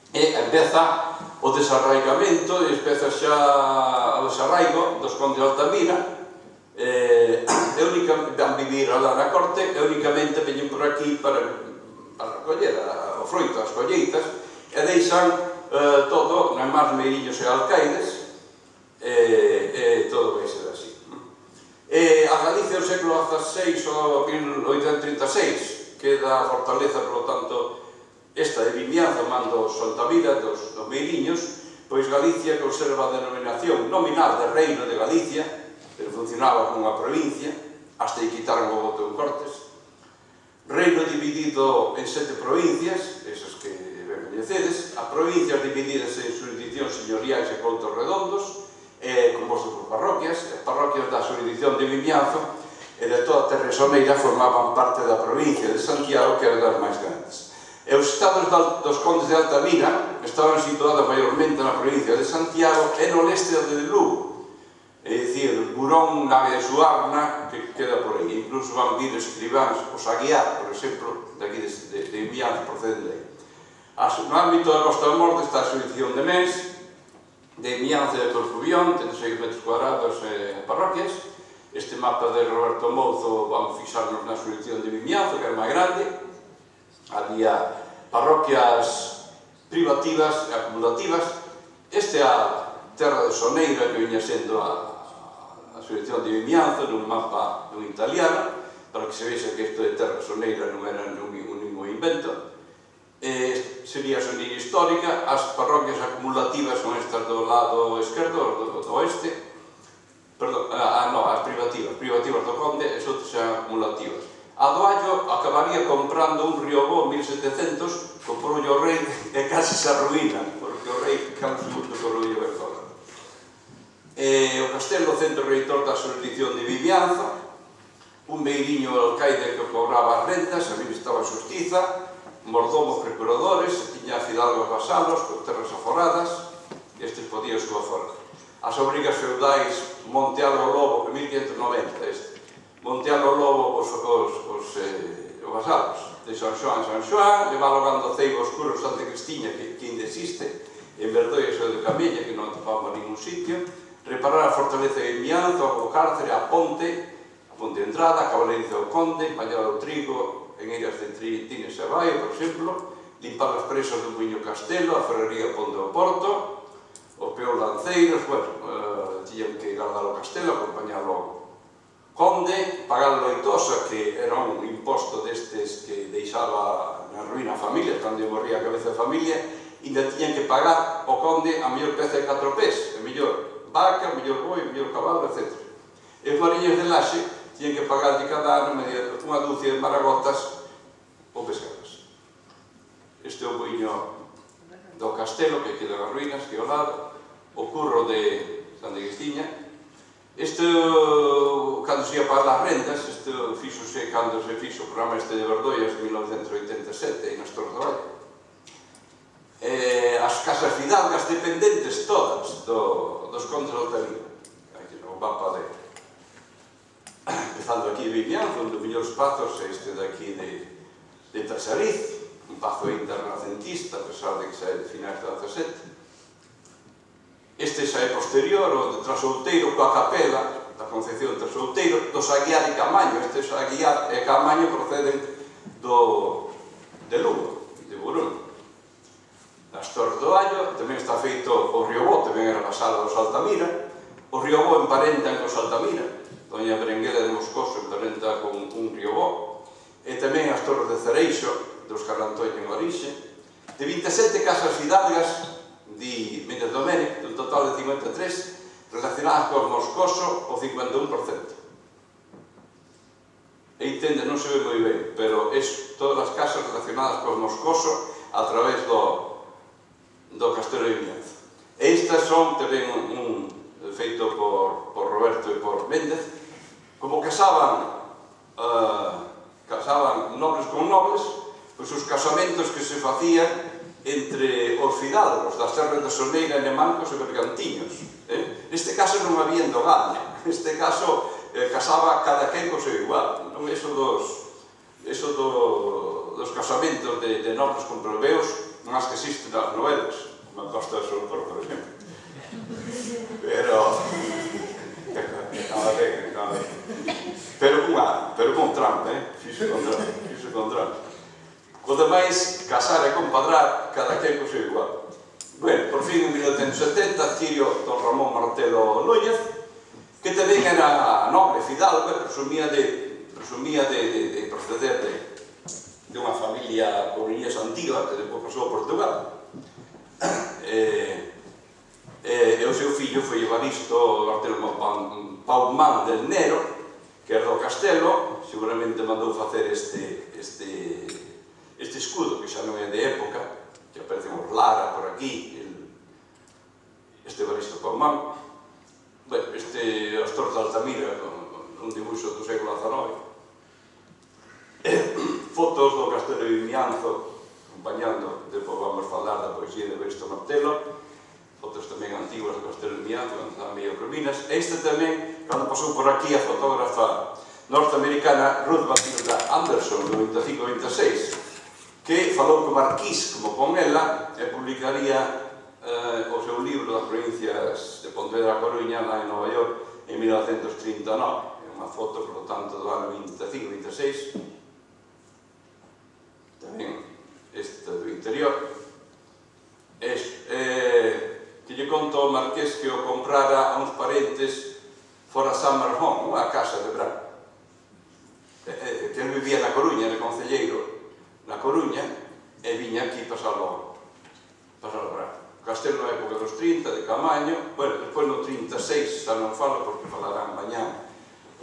e empeza o desarraigamento, e empeza xa o desarraigo dos condes de Altamira, van vivir alá na corte e únicamente veñen por aquí para recoller o froito, as colleitas, e deixan todo, non máis meiriños e alcaides, e todo vai ser así. A Galicia do século XVI ao 1836, queda a fortaleza, por lo tanto, esta de Vimianzo, mando Sontavila, dos meiriños, pois Galicia conserva a denominación nominal de Reino de Galicia, pero funcionaba como unha provincia, hasta que quitaron o voto en Cortes. Reino dividido en 7 provincias, esas que ben coñecedes, as provincias divididas en jurisdiccións señoriais e contos redondos, compostos por parroquias, as parroquias da jurisdicción de Vimianzo e de toda a Terresoneira formaban parte da provincia de Santiago, que era das máis grandes. E os estados dos condes de Altamira estaban situados maiormente na provincia de Santiago e no leste de Lugo, é dicir, Burón, Nave de Suarna, que queda por aí. Incluso van vir escribáns, os Aguiar, por exemplo, de aquí de Vimianzo, proceden de aí. No ámbito da Costa da Morte está a jurisdicción de Mens, de Vimianzo e de Corcubión, 36 metros cuadrados parroquias. Este mapa de Roberto Mouzo vamos fixarnos na jurisdicción de Vimianzo, que era máis grande. Había parroquias privativas e acumulativas. Esta é a terra de Soneira, que viña sendo a jurisdicción de Vimianzo, nun mapa dun italiano, para que se vexe que isto de terra de Soneira non era ningún invento. Sería a Soneira histórica. As parroquias acumulativas son estas do lado esquerdo, do oeste. Perdón, as privativas do Conde, e outras xa acumulativas. A do Allo acabaría comprando un riobó en 1700, comprou o rei e casi se arruína, porque o aí cada segundo que o rollo vai falando. O castelo, centro reitor da xurisdicción de Vimianzo, un meiriño alcaide que cobraba as rentas, administraba a xustiza, mordomos procuradores, tiña fidalgos vasalos, con terras aforadas, e estes podían súa fora. As obrigas feudais, Montealo Lobo, en 1590, Montealo Lobo, os vasalos de San Xoán, levalo gando ceibo oscuro Santa Cristiña, que ainda existe, en Verdoias e de Camella, que non atopamos ningún sitio, reparar a fortaleza de Vimianzo, o cárcere, a ponte de entrada, a cabaleriza do conde, pañar o trigo en eiras de Tines e Baio, por exemplo, limpar as presas do Buño Castelo, a ferrería Ponte do Porto, os peos lanceiros, bueno, tiñan que guardar o castelo, acompañar o conde, pagar a loitosa, que era un imposto destes que deixaba na ruína a familia, cando morría a cabeza de familia, ainda tiñan que pagar o conde a mellor peza de 4 pés, a mellor vaca, a mellor boi, a mellor cabalo, etc. E os mariños de Laxe tiñan que pagar de cada ano mediante unha dúcia de maragotas ou pescadas. Este é o boiño do castelo, que queda nas ruínas, que é ao lado, o curro de Santa Cristiña. Este, cando se ia pagar as rentas, este fixose cando se fixo o programa este de Verdoias de 1987, aí nas Torres do Valle. As casas fidalgas dependentes todas dos condes de Altamira. Aquí no mapa de... Empezando aquí de Vimianzo, onde o mellor espazos é este daqui de Taxariz, un pazo internacentista, a pesar de que xa é de finais do 17. Este xa é posterior, o de Trasouteiro coa capela da Concepción de Trasouteiro, dos Aguiar e Camaño. Estes Aguiar e Camaño proceden de Lugo, de Burún. Nas Torres do Allo tamén está feito o Riobó, tamén era a sala dos Altamira. O Riobó emparentan cos Altamira, doña Berenguela de Moscoso emparenta con un Riobó. E tamén as Torres de Cereixo, dos Carrantoño en orixe. De 27 casas fidalgas, di Méndez Domènech, un total de 53, relacionadas con Moscoso, o 51%. E entende, non se ve moi ben, pero é todas as casas relacionadas con Moscoso a través do Castelo de Vimianzo. E estas son tamén un feito por Roberto e por Méndez, como casaban nobles con nobles, pois os casamentos que se facían entre os fidalgos das terras de Soneira, Nemancos e Bergantiños. Neste caso non había endogamia, neste caso casaba cada quen co seu igual. Eso dos casamentos de nobles con plebeos, máis que existen nas novelas, como a Costa del Sol, por exemplo. Pero con trampa, fixo con trampa. O demais, casar e compadrar, cada quen co seu igual. Bueno, por fin, en 1970, adquirio don Ramón Martelo Núñez, que tamén era nobre fidalgo e presumía de proceder de unha familia coruñesa antiga, que depois pasou a Portugal. E o seu fillo foi Evaristo Martelo Paumán del Nero, que era do Castelo, seguramente mandou facer este escudo, que xa non é de época, que aparecen os Lara por aquí, este Evaristo Paumán, as Torres de Altamira, un dibuixo do século XIX, fotos do Castelo de Vimianzo, acompañando, depois vamos falar da poesía de Evaristo Martelo, fotos tamén antiguas do Castelo de Vimianzo, cando estaban medio ruínas. Este tamén, cando pasou por aquí a fotógrafa norteamericana Ruth Matilda Anderson, do 25-26, que falou co Marquís, como con ela, e publicaría o seu libro das provincias de Pontevedra a Coruña, lá en Nova York, en 1939. É unha foto, por lo tanto, do ano 25-26. Tamén esta do interior. Que lle conto ao Marqués que o comprara a uns parentes fora Summer Home, unha casa de verán. Que ele vivía na Coruña, no Concelleiro, na Coruña, e viña aquí pasalo verán. O castelo na época dos 30, de Camaño, bueno, despois no 36, xa non falo porque falarán mañá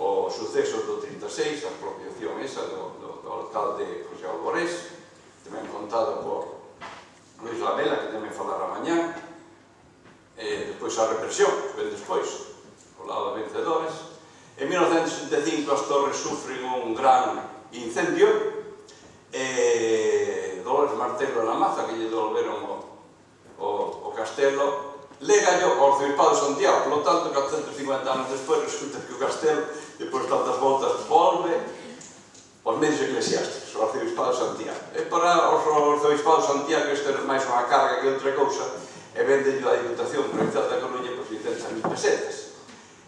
o suceso do 36, a expropiación esa do alcalde José Alborés, tamén contado por Luis Lamela, que tamén falará mañá. pois a represión, que ven despois, ao lado de vencedores. En 1965 as torres sufren un gran incendio e Dolores Martelo na Maza, que lle devolveron o castelo, légallo ao arzobispado de Santiago. Por lo tanto, 450 anos despois, resulta que o castelo, depois de tantas voltas, volve aos medios eclesiásticos, o arzobispado de Santiago. E para o arzobispado de Santiago isto é máis unha carga que outra cousa, e vendello a Diputación Provincial da Coruña por 500.000 pesetas.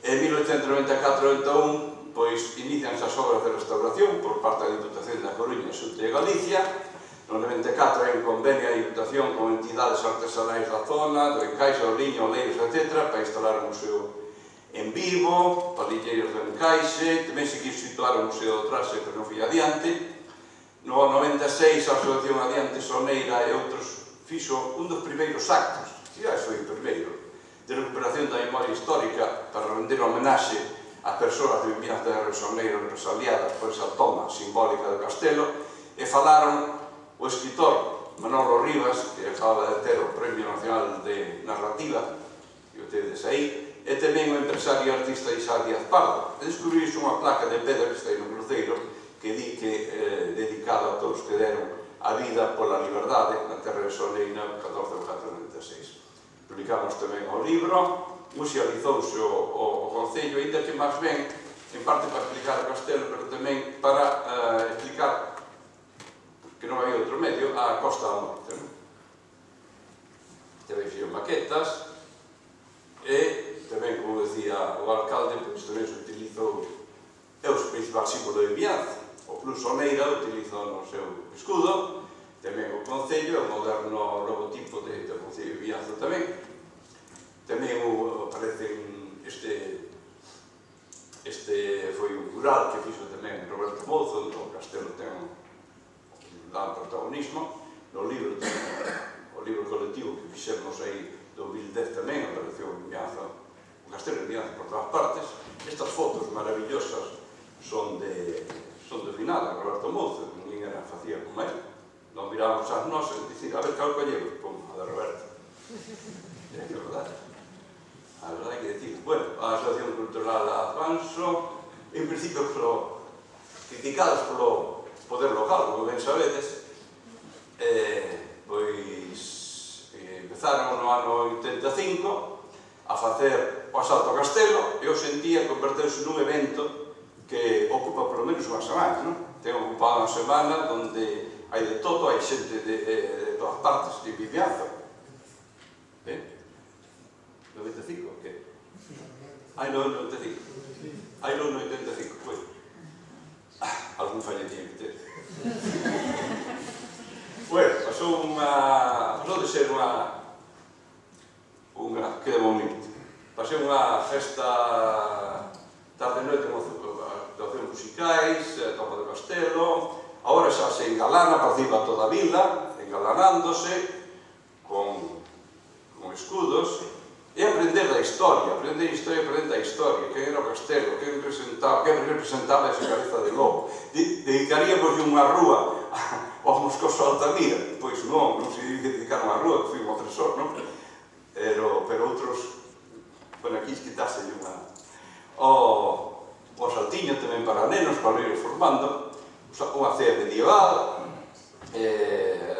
En 1894-91, pois, inicianse as obras de restauración por parte da Diputación da Coruña, Xunta de Galicia. No 94 hai un convenio a Diputación con entidades artesanais da zona, do Encaixe, do Liño, Oleiros, etc., para instalar un museo en Vigo, palilleiros do Encaixe. Tamén se quis situar o Museo do Traxe, pero non foi adiante. No 96, a Asociación Adiante Soneira e outros fixo un dos primeiros actos, xa foi o primeiro, de recuperación da memoria histórica para render homenaxe ás persoas de Vimianzo de Resoneiro represaliadas por esa toma simbólica do castelo, e falaron o escritor Manolo Rivas, que acaba de ter o Premio Nacional de Narrativa, que o tedes aí, e tamén o empresario e artista Isaac Díaz Pardo. E descubriuse unha placa de pedra que está aí no cruceiro que di que dedicada a todos que deron a vida pola liberdade na terra de Soneira, 14 de 496. Publicamos tamén o libro, musealizouse o Concello, ainda que máis ben, en parte para explicar o castelo, pero tamén para explicar, que non había outro medio, a Costa da Morte. Tamén fixo maquetas, e tamén, como decía o alcalde, pois tamén se utilizou, é o principal símbolo de Vimianzo. O Club Soneira utilizou no seu escudo, tamén o Concello, o moderno logotipo do Concello de Vimianzo tamén. Tamén aparece este foi un mural que fixo tamén Roberto Mozo, onde o castelo ten un protagonismo. No libro, o libro colectivo que fixemos aí, 2010 tamén, apareceu en Vimianzo, o castelo de Vimianzo por todas partes. Estas fotos maravillosas son de finada, Roberto Mozo, que ninguén facía como él. Non mirábamos as nosas e dicir, a ver, cal collemos? Pum, a de Roberto. É que é verdade. A verdade hai que dicir. Bueno, a Asociación Cultural Advanso, en principio, criticados polo poder local, como ben sabedes, pois empezaron no ano 85 a facer o asalto ao castelo, e hoxe en día converteuse nun evento que ocupa polo menos unha semana, non? Ten ocupado unha semana onde hai de todo, hai xente de todas partes, de Vimianzo. 95, o que? Ai, no, 95. Ai, no, 85, pois. Algún fallo tiña que ter. Bueno, pasou de ser unha queda un minuto. Pasei unha festa tarde e noite con actuacións musicais, topa do castelo. Agora xa se engalana, participa toda a vila, engalanándose con escudos, e aprender da historia, aprender da historia, quen era o castelo, quen representaba esa cabeza de lobo. Dedicaríamos unha rúa ao Moscoso Altamira, pois non se dedicaron a rúa, que foi un ofensor, non? Pero outros, bueno, aquí quitase unha... O saltiño tamén para nenos, para ir formando, unha cea medieval,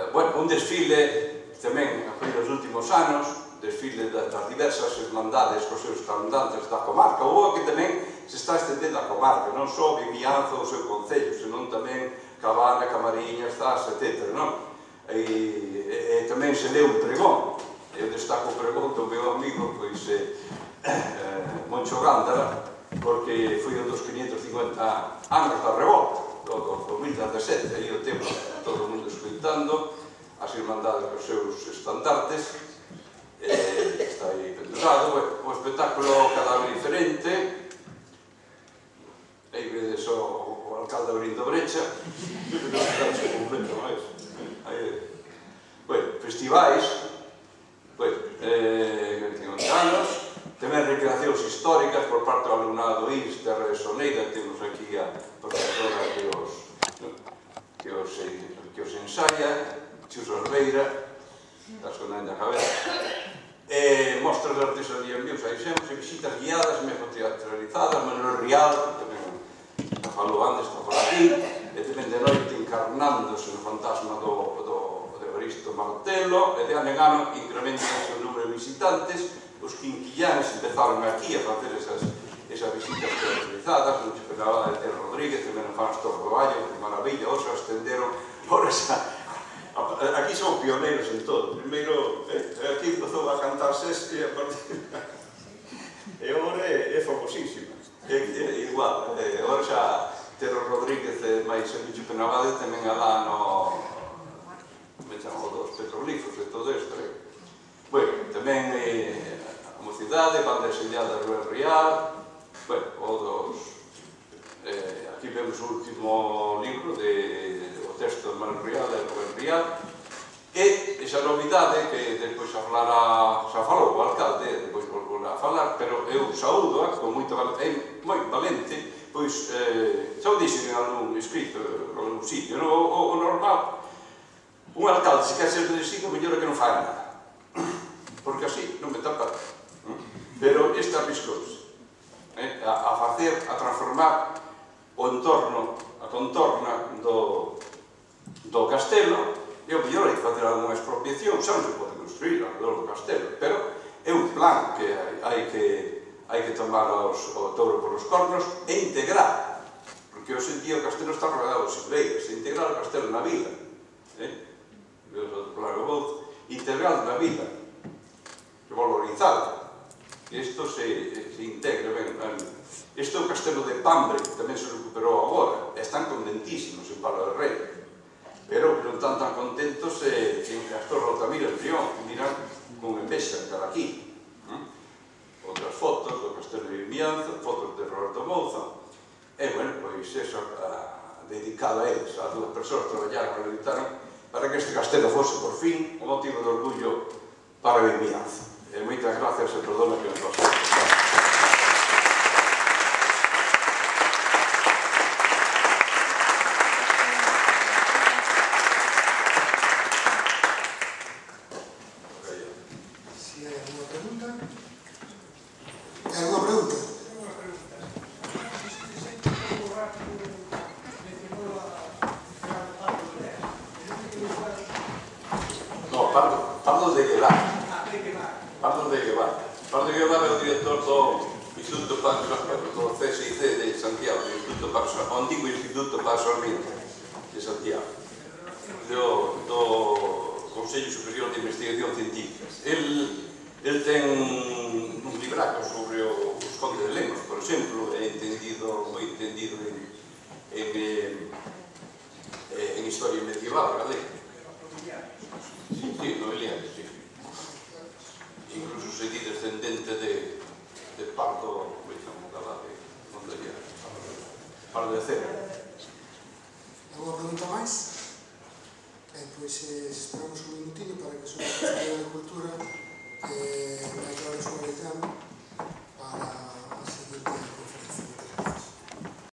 bueno, un desfile tamén nos últimos anos, desfile das diversas irmandades cos seus caminantes da comarca, ou que tamén se está estendendo a comarca, non só Vimianzo o seu concello, senón tamén Cabana, Camariñas, Zas, etc. E tamén se leu un pregón, eu destaco o pregón do meu amigo, pois, Moncho Gándara, porque foi un dos 550 anos da revolta, do 2017, aí o tempo, todo o mundo escoitando, as irmandades cos seus estandartes, está aí pendurado, o espectáculo cada vez diferente, aí vedes o alcalde abrindo brecha, festivais, 50 anos, tamén recreacións históricas por parte do alumnado do INS, Terra de Soneira, temos aquí a profesora que os ensaya, Chus Orbeira, estás con a cabeza, mostras de artesanía en Vius, hai sempre visitas guiadas, medio teatralizadas, Manuel Rial, que tamén falou antes, está por aquí, e tamén de noite encarnándose no fantasma do Evaristo Martelo, e de ano en ano incrementanse o número de visitantes. Os quinquillanes empezaron aquí a facer esas visitas teatralizadas, non se esperaba de ter Rodríguez, tamén non fan as Torre do Valle, que maravilla, outros ascenderon, aquí son pioneiros en todo. Primeiro, aquí empezou a cantar Sesc e a partir... E agora é famosísima. É igual, agora xa ter o Rodríguez máis en Micho Penabade tamén alá no... me chamo dos petroglifos e todo isto. Bueno, tamén a mocidade, banda enseñada de Rubén Rial, bueno, o dos... aquí vemos o último libro o texto de Manuel Rial, de Rubén Rial, e esa novidade que despois xa falou o alcalde, despois volvo a falar, pero eu saúdo con moito moi valente, pois xa o dixen en algún escrito, en algún sitio, o normal, un alcalde se quer ser de designio, mellor é que non fai nada, porque así non me tapa, pero este arriscouse a facer, a transformar o entorno, a contorna do castelo, e o mellor hai que facer alguna expropiación, xa non se pode construir alrededor do castelo, pero é un plan que hai que tomar o touro polos cornos e integrar, porque hoxe en día o castelo está rodeado de silveiras, e integrar o castelo na vila, integrar na vila, valorizar, que isto se integre ben. Este é o castelo de Pambre, que tamén se recuperou agora, están contentísimos en Palo de Rei, pero que non están tan contentos en Castor Rotamira en Rión, que miran con envexa cada aquí. Outras fotos do Castelo de Vimianzo, fotos de Roberto Mouza, e, bueno, pois, eso, dedicada a eles, a dúas persoas que traballaron e editaron, para que este castelo fose, por fin, o motivo de orgullo para Vimianzo. E moitas gracias e perdona que me pasou. Pardo de Guevara é o director do Instituto do CSIC de Santiago, o antigo Instituto Paz Sarmiento de Santiago, do Consello Superior de Investigación Científica. El ten un libraco sobre os condes de Lemos, por exemplo, moi entendido en historia medieval galega. Sí, nobiliario, sí. Incluso seguí descendente de Pardo, Pardo de Cera. Alguna pregunta máis? Pois esperamos un minutinho para que a Secretaría de Cultura me aclare o seu para a seguinte